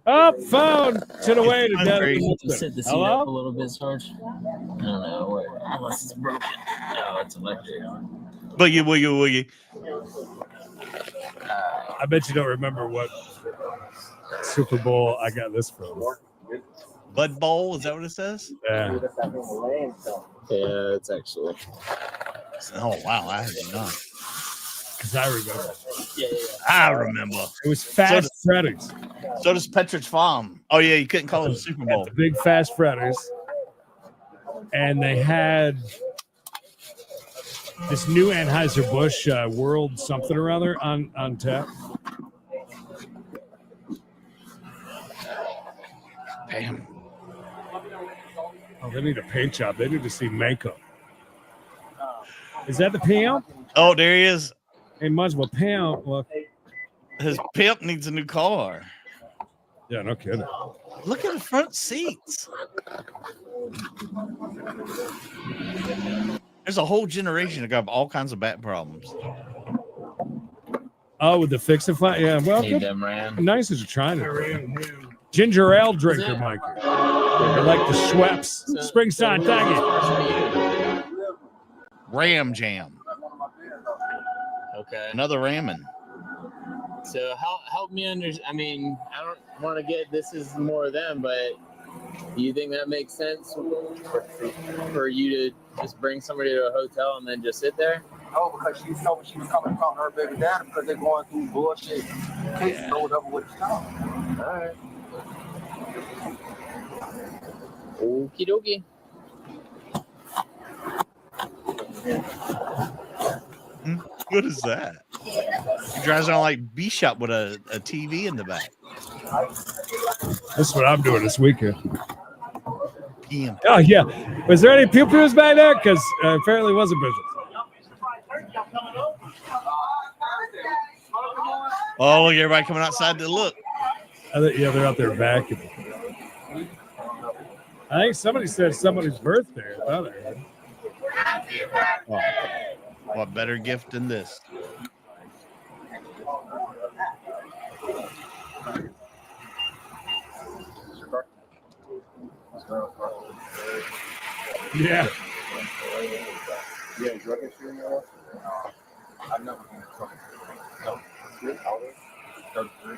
Up, phone. Should have waited. Set the seat up a little bit, Sarge. I don't know. Unless it's broken. No, it's electric. Boogie. I bet you don't remember what Super Bowl I got this from. Bud Bowl, is that what it says? Yeah. Yeah, it's actually. Oh, wow. I did not. Because I remember. I remember. It was Fast Freddy's. So does Petridge Farm. Oh, yeah, you couldn't call it a Super Bowl. The big Fast Freddy's. And they had this new Anheuser-Busch World something or other on tap. Damn. Oh, they need a paint job. They need to see makeup. Is that the pimp? Oh, there he is. Hey, might as well pimp. Look. His pimp needs a new car. Yeah, no kidding. Look at the front seats. There's a whole generation that got all kinds of back problems. Oh, with the Fix-A-Flat? Yeah, well, Hey, them ran. nice as you're trying to. Ginger ale drinker, Mikey. I like the Schweppes. Springside, thank you. Ram Jam. Okay. Another ramen. So help me understand. I mean, I don't want to get this is more of them, but do you think that makes sense for you to just bring somebody to a hotel and then just sit there? No, because she told me she was coming from her baby daddy because they're going through bullshit cases or whatever with the town. All right. Okie dokie. What is that? He drives around like B-Shop with a TV in the back. That's what I'm doing this weekend. PM. Oh, yeah. Was there any pew-pews back there? Because apparently it wasn't business. Oh, look, everybody coming outside to look. Yeah, they're out there vacuuming. I think somebody said somebody's birthday. I thought I heard. Oh, what better gift than this? Yeah. Yeah, drug history in your life? I've never been in trouble. No. 33.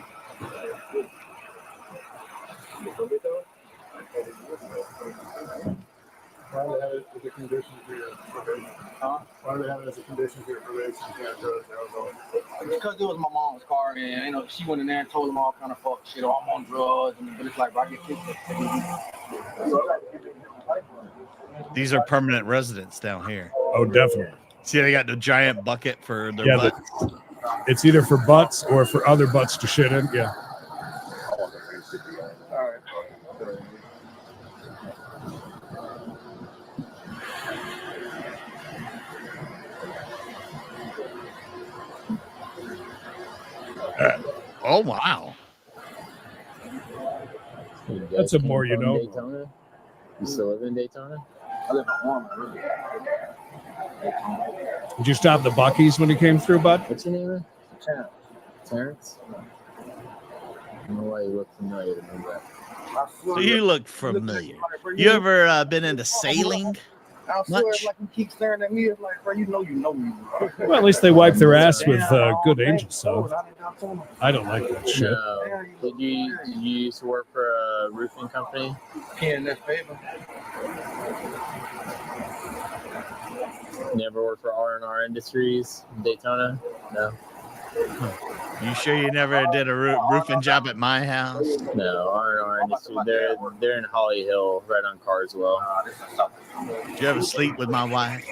Why do they have it as a condition for your probation? Huh? Why do they have it as a condition for your probation? Because it was my mom's car, and you know she went in there and told them all kind of fuck shit. Oh, I'm on drugs, but it's like, I get kicked. These are permanent residents down here. Oh, definitely. See, they got the giant bucket for their Yeah, butts. it's either for butts or for other butts to shit in. Yeah. Oh, wow. That's a more you know. Daytona? You still live in Daytona? I live in Ormond. Did you stop the Buc-ee's when you came through, bud? What's your name? Terrence? I don't know why you look familiar to me, but So you look familiar. You ever been into sailing? I swear, it's like you keep staring at me. It's like, bro, you know me. Well, at least they wipe their ass with good angel soap. I don't like that shit. no. Did you used to work for a roofing company? P&S paper. Never worked for R&R Industries in Daytona? No. You sure you never did a roofing job at my house? No, R&R Industries. They're in Holly Hill, right on Carswell. Did you ever sleep with my wife?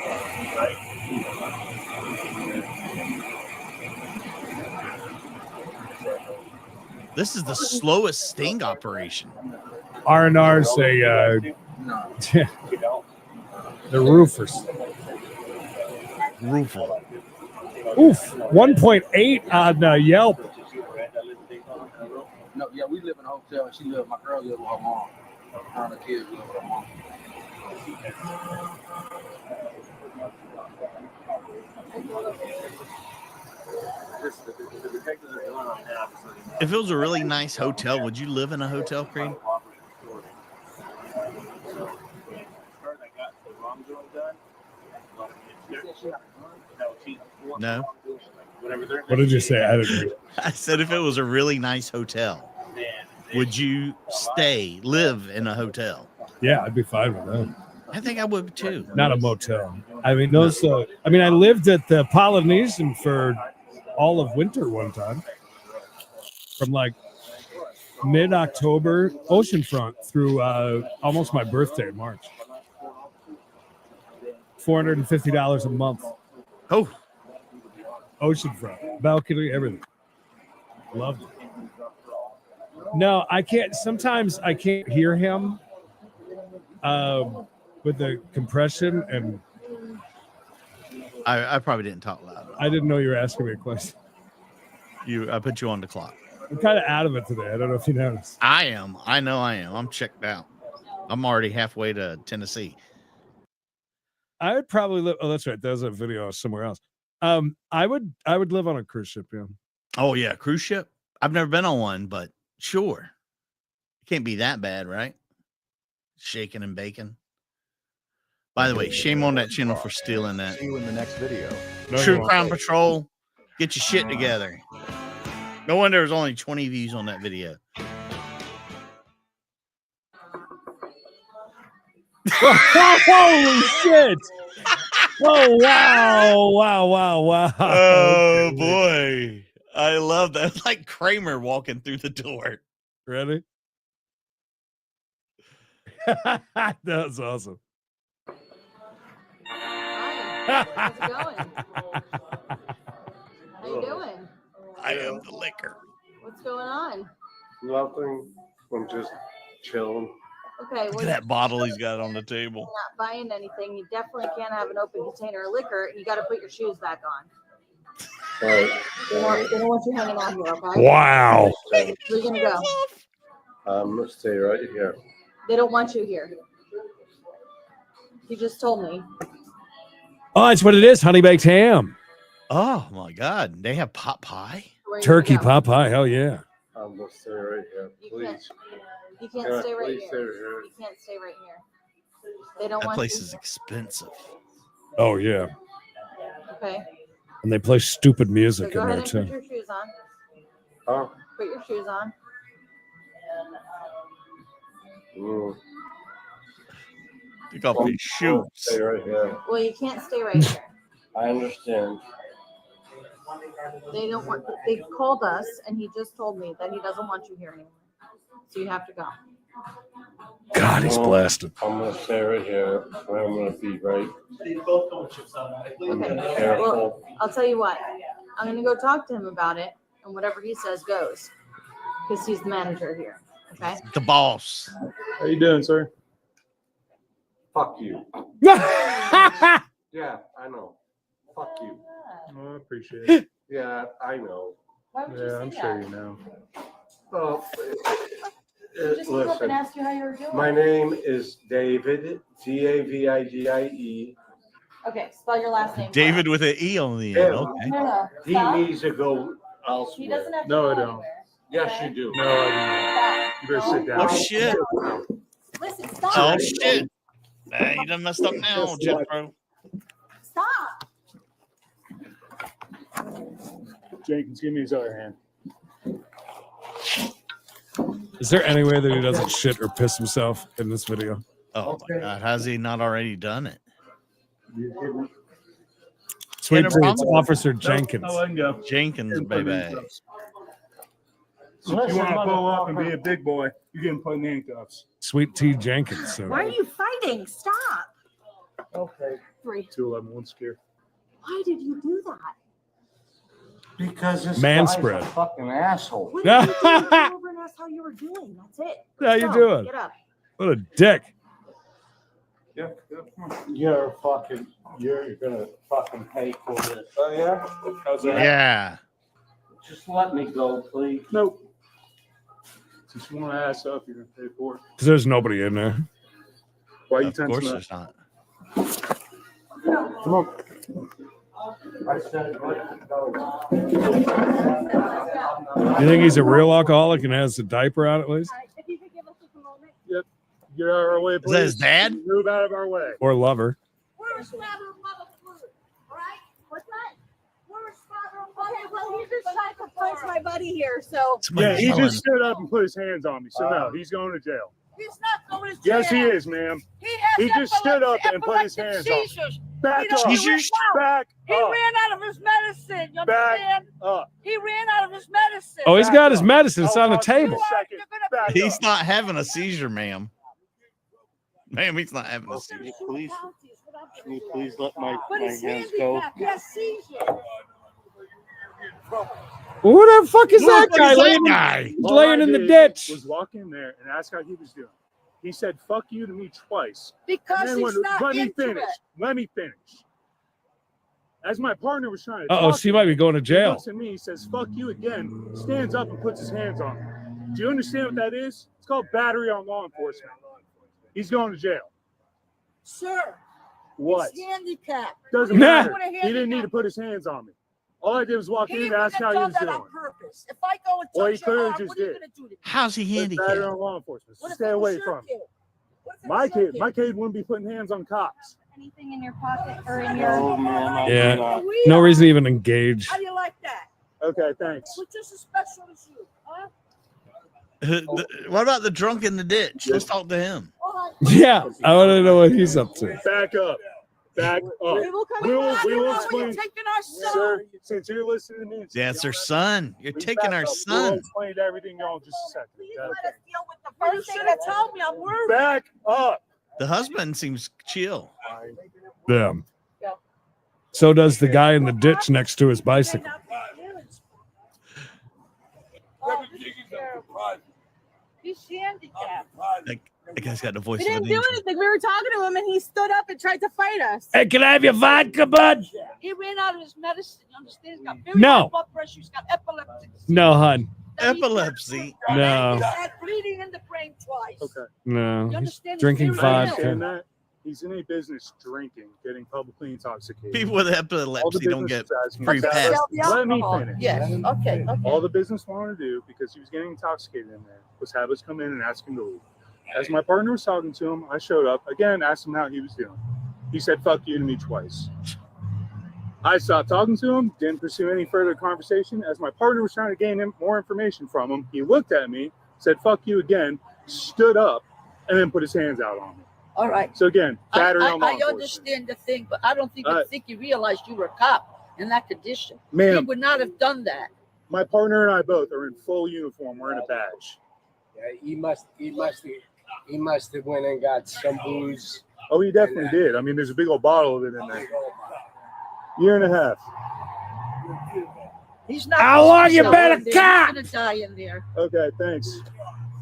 This is the slowest sting operation. R&R's the roofers. Roofer. Oof, 1.8 on Yelp. No, yeah, we live in a hotel. And my girl lives with her mom. Her and the kids live with her mom. If it was a really nice hotel, would you live in a hotel, Creed? No. What did you say? I didn't hear. I said if it was a really nice hotel, would you live in a hotel? Yeah, I'd be fine with that. I think I would too. Not a motel. I mean, those. I lived at the Polynesian for all of winter one time, from like mid-October, oceanfront through almost my birthday, March. $450 a month. Oh, oceanfront, balcony, everything. Loved it. No, I can't. Sometimes I can't hear him with the compression, and I probably didn't talk loud. I didn't know you were asking me a question. I put you on the clock. I'm kind of out of it today. I don't know if you noticed. I am. I know I am. I'm checked out. I'm already halfway to Tennessee. I would probably live. Oh, that's right. There's a video somewhere else. I would live on a cruise ship. Yeah. Oh yeah, cruise ship. I've never been on one, but sure. It can't be that bad, right? Shaking and baking. By the way, shame on that channel for stealing that. See you in the next video. True Crime Patrol, get your shit together. No wonder there was only 20 views on that video. Holy shit! Oh wow! Wow! Oh boy, I love that. It's like Kramer walking through the door. Ready? That's awesome. How's it going? How you doing? I am the liquor. What's going on? Nothing. I'm just chilling. Okay, Look at that bottle he's got on the table. Not buying anything. You definitely can't have an open container of liquor. You got to put your shoes back on. All right. They don't want you hanging on here, okay? Wow. Where are you gonna go? I'm gonna stay right here. They don't want you here. You just told me. Oh, that's what it is. Honey baked ham. Oh my God, they have pot pie. Turkey pot pie. Hell yeah. I'm gonna stay right here, please. You can't Yeah, stay right please here. stay here. You can't stay right here. They don't That want place you. is expensive. Oh yeah. Okay. And they play stupid So music go in ahead there and put too. your shoes on. Huh? Put your shoes on. Take off his shoes. Stay right here. Well, you can't stay right here. I understand. They don't want. They called us, and he just told me that he doesn't want you here anymore. So you have to go. God, he's blasted. I'm gonna stay right here. I'm gonna be right. Okay. Careful. Well, I'll tell you what. I'm gonna go talk to him about it, and whatever he says goes, because he's the manager here. Okay. The boss. How you doing, sir? Fuck you. Yeah, I know. Fuck you. Oh, I appreciate it. Yeah, I know. Why would you Yeah, say I'm that? sure you know. Oh, Just came up and asked you how you were doing. my name is David, Davidie. Okay, spell your last name. David with an E on the end. Him. Okay. No. He Stop. needs to go He elsewhere. doesn't have to No, go I don't. anywhere. Yes, you do. No, I don't. You better sit down. Oh shit. Listen, stop. Oh shit. Nah, you done messed up now, Jethro. Stop. Jenkins, give me his other hand. Is there any way that he doesn't shit or piss himself in this video? Oh my God, has he not already done it? Sweet no tea, it's problem. Officer Jenkins. No, I can go. Jenkins, baby. So if you want to pull up and be a big boy, you're getting put in handcuffs. Sweet Tea Jenkins. So. Why are you fighting? Stop. Okay. 211, one scare. Why did you do that? Because this Man guy's spread. a fucking asshole. What did you do? Go over and ask how you were doing. That's it. How you Go. doing? Get up. What a dick. You're gonna fucking pay for this. Oh yeah? How's that? Yeah. Just let me go, please. Nope. Just want to ass up, you're gonna pay for it. Because there's nobody in there. Why are you Of course tensing there's up? not. Come on. I said, let me go. You think he's a real alcoholic and has a diaper on at least? If you could give us just a moment. Yep. Get out of our way, Is please. that his dad? Move out of our way. Or lover? Where's Father Mother Food? All right? What's that? Where's Father Mother? Well, he just tried to punch my buddy here, so. Yeah, he just stood up and put his hands on me. So no, he's going to jail. He's not going to jail. Yes, he is, ma'am. He has just stood up and put his hands on me. seizures. Back He doesn't up. Seizures? Back He up. ran out of his medicine. You Back understand? up. He ran out of his medicine. Oh, he's got his medicine. It's on the I'll talk to you in table. a second. Back He's up. not having a seizure, ma'am. Ma'am, he's not having a Can seizure. you please let my But he's hands go? handicapped. He has seizures. Who the fuck is that Look, guy? what is that Laying, guy? he's All laying I in the did ditch. Was walk in there and ask how he was doing. He said, "Fuck you" to me twice. Because And then he's when, not let me into finish. it. Let me finish. As my partner was trying to Uh-oh, talk she to might me, be going to he jail. looks at me, he says, "Fuck you" again, stands up and puts his hands on me. Do you understand what that is? It's called battery on law enforcement. He's going to jail. Sir, What? he's handicapped. Doesn't Nah. matter. He didn't need to put his hands on me. All I did was walk in and ask how he was that doing. on purpose. If I go and Well, he touch your clearly arm, just what are you did. going to do to me? How's he That's battery handicapped? on law enforcement. So What if stay it was away your from him. kid? What if it My was your kid, my kid wouldn't be putting hands on cops. Anything in your pocket or in your? No, man. I do Yeah. not. No reason to even engage. How do you like that? Okay, thanks. What's just as special as you, huh? What about the drunk in the ditch? Let's talk to him. Yeah, I want to know what he's up to. Back up. Back up. We will explain. Sir, since you're listening to me. Yeah, it's her son. You're taking our We'll son. explain everything in just a second. Okay? You should have told me I'm worried. Back up. The husband seems chill. Yeah. So does the guy in the ditch next to his bicycle. He's handicapped. That guy's got the voice We of an didn't do angel. anything. We were talking to him, and he stood up and tried to fight us. Hey, can I have your vodka, bud? He ran out of his medicine. You understand? He's got very No. high blood pressure. He's got epilepsy. No, hun. Epilepsy. No. He's had bleeding in the brain twice. Okay. No. You He's understand? drinking He's very vodka. Understand that? He's in a business drinking, getting publicly intoxicated. People with epilepsy don't get free business- pass. Let me finish. Yes. Okay. All the business wanted to do, because he was getting intoxicated in there, was have us come in and ask him to leave. As my partner was talking to him, I showed up again, asked him how he was doing. He said, "Fuck you" to me twice. I stopped talking to him, didn't pursue any further conversation. As my partner was trying to gain him more information from him, he looked at me, said, "Fuck you" again, stood up, and then put his hands out on me. All right. So again, battery on law I enforcement. understand the thing, but I don't think you realized you were a cop in that condition. Ma'am. He would not have done that. My partner and I both are in full uniform, wearing a badge. Yeah, he must have went and got some booze. Oh, he definitely did. I mean, there's a big old bottle of it in there. Year and a half. He's not. How long you he's been a He's cop? gonna die in there. Okay, thanks.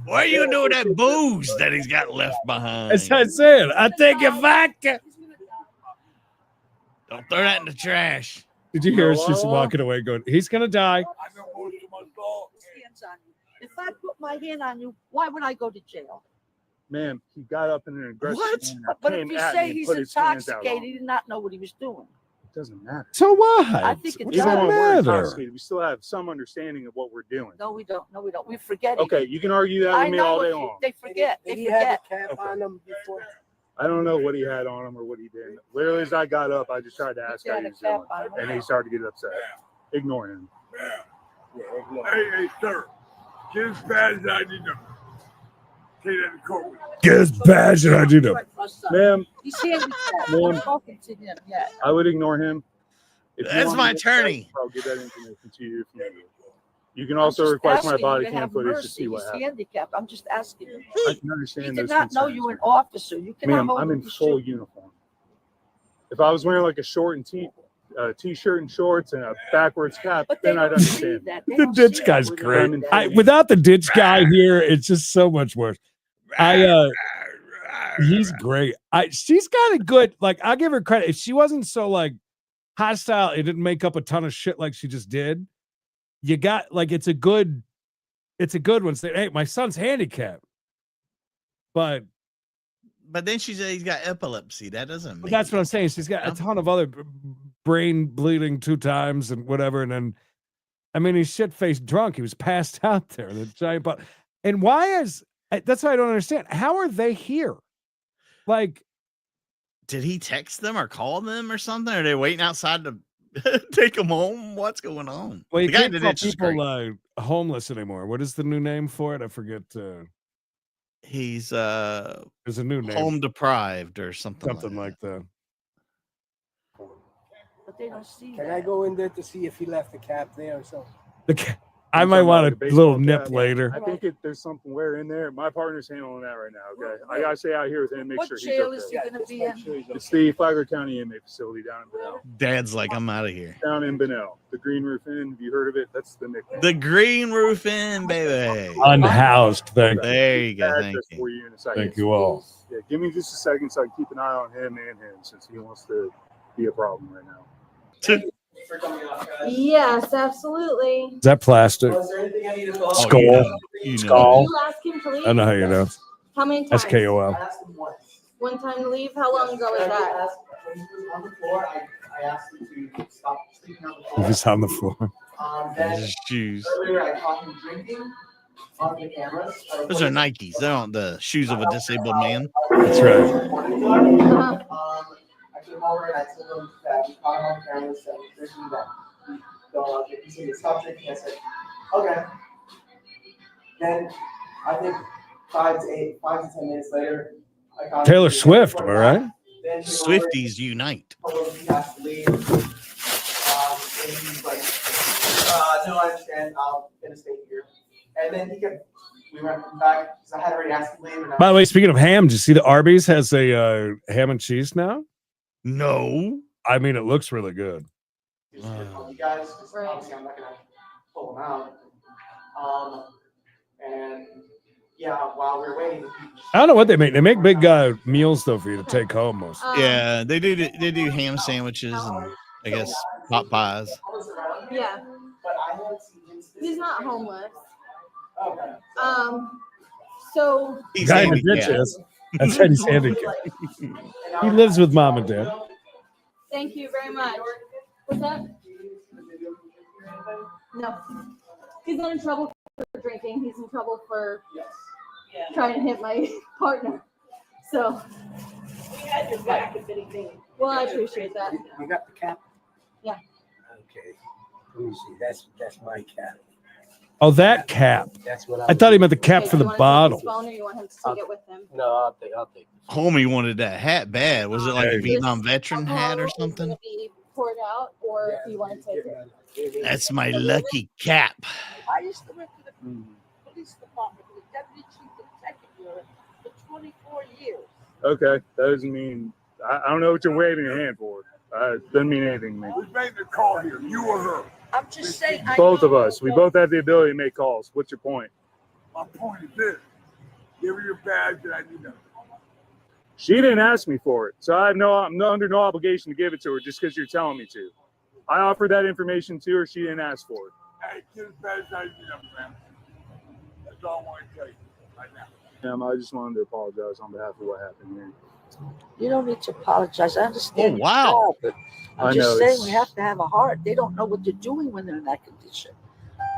What are you gonna do with that booze that he's got left behind? That's what I said. I take your vodka. Don't throw that in the trash. Did you hear us just walking away going, he's going to die? Hands on you. If I put my hand on you, why would I go to jail? Ma'am, he got up in an aggressive manner, But if came you at me say and he's put his hands out on intoxicated, me. he did not know what he was doing. It doesn't matter. So what? I think it What does. does Even it when we're matter? intoxicated, we still have some understanding of what we're doing. No, we don't. No, we don't. We forget it. Okay, you can argue that I with me know all what day you- long. They forget. They Did he have forget. a cap on him before? I don't know what he had on him or what he did. Literally, as I got up, I just tried to ask He how had he a was cap doing, on him. and he started to get upset. Ignore him. Hey, sir. Get his badge I need to take that to court. Get his badge and I do know. Ma'am, He's handicapped. Ma'am. I'm talking to him. Yeah. I would ignore him. If you That's want my me to get that, attorney. I'll get that information to you if you need it. You can also request my body cam footage to see what He's happened. handicapped. I'm just asking you. I can understand He those did not know concerns. you were an officer. You cannot Ma'am, hold I'm him in to full shoot. uniform. If I was wearing like a short and t-shirt and shorts and a backwards cap, But they then I'd don't see understand. that. They The don't ditch see guy's that. great. Without the ditch guy here, it's just so much worse. He's great. She's got a good, like, I'll give her credit. If she wasn't so like hostile, it didn't make up a ton of shit like she just did. You got like it's a good one. Say, hey, my son's handicapped. But then she said he's got epilepsy. That doesn't make that's what I'm saying. She's got a ton of other brain bleeding 2 times and whatever. And then, I mean, he's shit-faced drunk. He was passed out there. The giant bottle. And why is that's what I don't understand. How are they here? Like, did he text them or call them or something? Are they waiting outside to take them home? What's going on? well, you The guy can't in the call ditch is people homeless anymore. What is the new name for it? I forget. He's there's a new name. home deprived or something like that. But they don't see Can that. I go in there to see if he left the cap there or something? I might want a little nip later. I think there's something in there. My partner's handling that right now. Okay, I gotta stay out here with him, make What sure he's jail okay. is he going to be in? It's the Flagler County inmate facility down in Benell. Dad's like, I'm out of here. Down in Benell, the Green Roof Inn. Have you heard of it? That's the nickname. The Green Roof Inn, baby. Unhoused. Thank you. There you go. Address Thank you. for you in a second. Thank you all. Yeah, give me just a second so I can keep an eye on him since he wants to be a problem right now. Yes, absolutely. Is that plastic? Skull. You know. Skull. You asked him to leave? I know how you know. How many times? SKOL. One time to leave? How long ago was that? He's on the floor. His shoes. Earlier, I caught him drinking on the cameras. Those are Nikes. They're not the shoes of a disabled man. That's right. I came over and I told him that we caught him on camera, so drinking that. go. He said, stop drinking. I said, okay. Then I think 5 to 10 minutes later, I got Taylor Swift, am I right? Swifties unite. He has to leave. And he's like, no, I understand. I'm going to stay here. And then we went back because I had already asked him to leave. By the way, speaking of ham, did you see the Arby's has a ham and cheese now? No. I mean, it looks really good. You guys, obviously I'm not going to pull them out. And yeah, while we're waiting, I don't know what they make. They make big meals though for you to take home most. Yeah, they do ham sandwiches and I guess pot pies. Yeah. He's not homeless. Okay. So He's Guy in the handicapped. ditches. That's how he's handicapped. He lives with mom and dad. thank you very much. What's that? No. He's not in trouble for drinking. He's in trouble for trying to hit my partner. So we had your back if anything. Well, I appreciate that. You got the cap? Yeah. Okay. Let me see. That's my cap. Oh, that cap. That's what I thought he meant the cap Okay, for do the you want bottle. his phone or you want him to take it with him? No, I'll take. Homie wanted that hat bad. Was it like a Vietnam veteran hat or something? Going to be poured out, or if you want to take it. That's my lucky cap. I used to work for the police department, the deputy chief executive for 24 years. Okay, that doesn't mean I don't know what you're waving your hand for. Doesn't mean anything to me. Who's making the call here? You or her? I'm just saying. Both of us. We both have the ability to make calls. What's your point? My point is this. Give her your badge and I need to. She didn't ask me for it, so I'm under no obligation to give it to her just because you're telling me to. I offered that information to her. She didn't ask for it. Hey, give us badge and I need to, man. That's all I want to tell you right now. I just wanted to apologize on behalf of what happened here. You don't need to apologize. I understand. Oh, wow. But I I'm just know, saying it's- we have to have a heart. They don't know what they're doing when they're in that condition.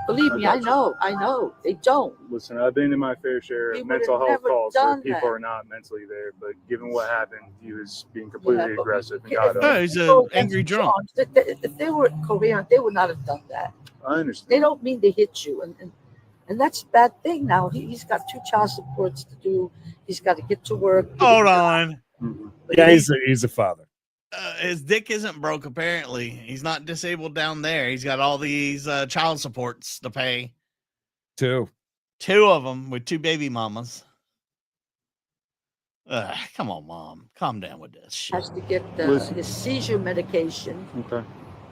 Believe me, I know. They don't. Listen, I've been in my fair share We of mental would've health never calls where done people that. are not mentally there, but given what happened, he was being completely Yeah, but aggressive. And if- got Oh, up. he's an So, angry drunk. If they were coherent, they would not have done that. I understand. They don't mean to hit you, and that's a bad thing. Now he's got 2 child supports to do. He's got to get to work. Hold on. But Yeah, he's a father. His dick isn't broke, apparently. He's not disabled down there. He's got all these child supports to pay. 2 of them with 2 baby mamas. Come on, Mom. Calm down with this shit. Has to get Listen. his seizure medication. Okay.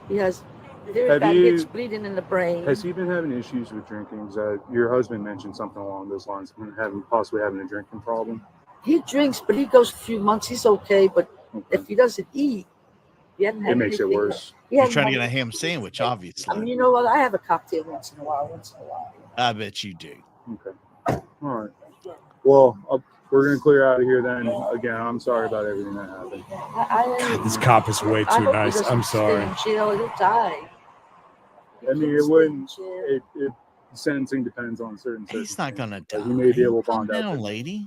He has very Have bad you- hits bleeding in the brain. Has he been having issues with drinking? Your husband mentioned something along those lines, possibly having a drinking problem. He drinks, but he goes a few months. He's okay, but if he doesn't eat, he hasn't had It makes it anything. worse. He You're hasn't trying to had get a ham sandwich, obviously. I mean, you know what? I have a cocktail once in a while. I bet you do. Okay. All right. Well, we're going to clear out of here then. Again, I'm sorry about everything that happened. I This cop is way I too hope he nice. doesn't I'm sorry. Stay in jail. He'll die. I mean, it wouldn't. Sentencing depends on certain. He's not going to die. He may be able to Calm bond out, down, lady.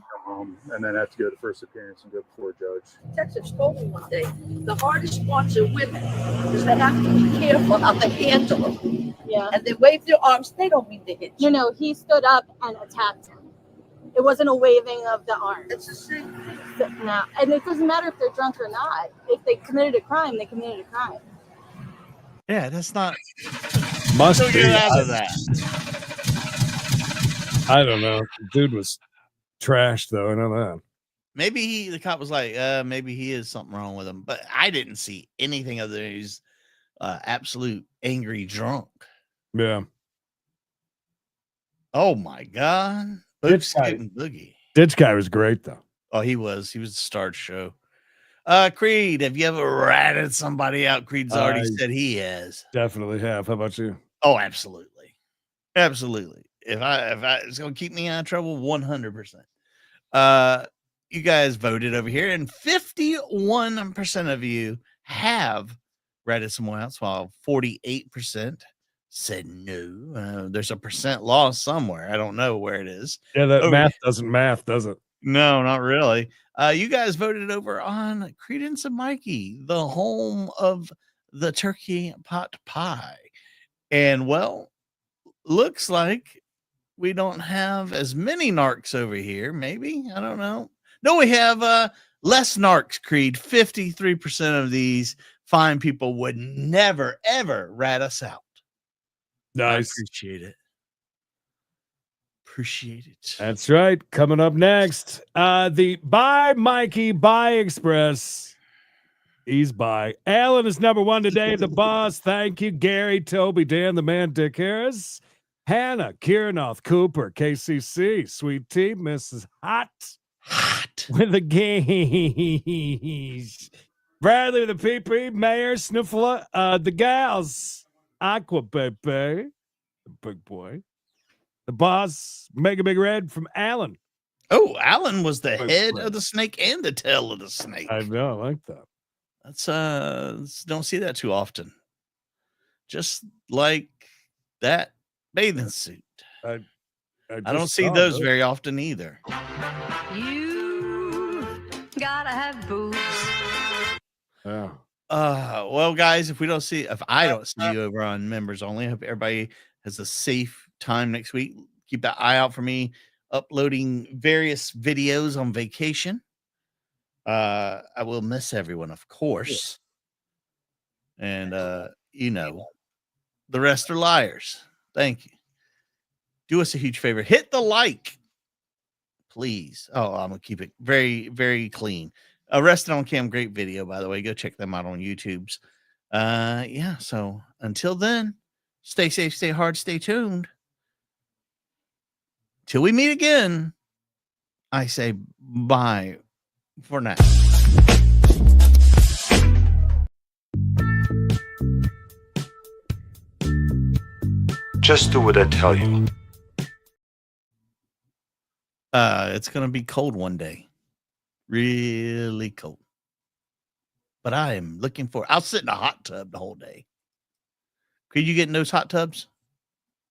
and then have to go to first appearance and go before a judge. Detectives told me one day the hardest ones are women because they have to be careful how they handle them. Yeah. And they wave their arms. They don't mean to hit you. No, he stood up and attacked him. It wasn't a waving of the arm. It's the same. No, and it doesn't matter if they're drunk or not. If they committed a crime, they committed a crime. Yeah, that's not. Must Don't be. get out of that. I don't know. The dude was trashed though. I know that. Maybe the cop was like, maybe he is something wrong with him, but I didn't see anything other than he's absolute angry drunk. Yeah. Oh my God. Ditch guy. Boogie. Ditch guy was great though. Oh, he was the star of the show. Creed, have you ever ratted somebody out? Creed's already I said he has. Definitely have. How about you? Oh, absolutely. Absolutely. If it's gonna keep me out of trouble, 100%. You guys voted over here, and 51% of you have ratted someone else, while 48% said no. There's a percent loss somewhere. I don't know where it is. Yeah, that Over- math doesn't math, does it? No, not really. You guys voted over on Credence and Mikey, the home of the turkey pot pie. And well, looks like we don't have as many narcs over here. Maybe, I don't know. No, we have less narcs, Creed. 53% of these fine people would never, ever rat us out. Nice. I appreciate it. Appreciate it. That's right. Coming up next, the Bye Mikey Bye Express. He's by. Alan is number one today. The boss. Thank you. Gary, Toby, Dan, the man, Dick Harris, Hannah, Kiernoth, Cooper, KCC, Sweet Tea, Mrs. Hot with the gays. Bradley, the PP, Mayor, Sniffler, the gals, Aqua Pepe, the big boy, the boss, Mega Big Red from Alan. Oh, Alan was the head of the snake and the tail of the snake. I know, I like that. That's don't see that too often. Just like that bathing suit. I don't see those very often either. You gotta have boobs. Yeah. Well, guys, if I don't see you over on members only, I hope everybody has a safe time next week. Keep that eye out for me uploading various videos on vacation. I will miss everyone, of course. And the rest are liars. Thank you. Do us a huge favor. Hit the like, please. Oh, I'm gonna keep it very, very clean. Arrested on Cam, great video, by the way. Go check them out on YouTube's. Yeah, so until then, stay safe, stay hard, stay tuned. Till we meet again, I say bye for now. Just do what I tell you. It's gonna be cold one day. Really cold. But I am looking for I'll sit in a hot tub the whole day. Could you get in those hot tubs?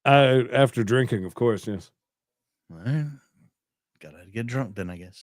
After drinking, of course, yes. Well, gotta get drunk then, I guess.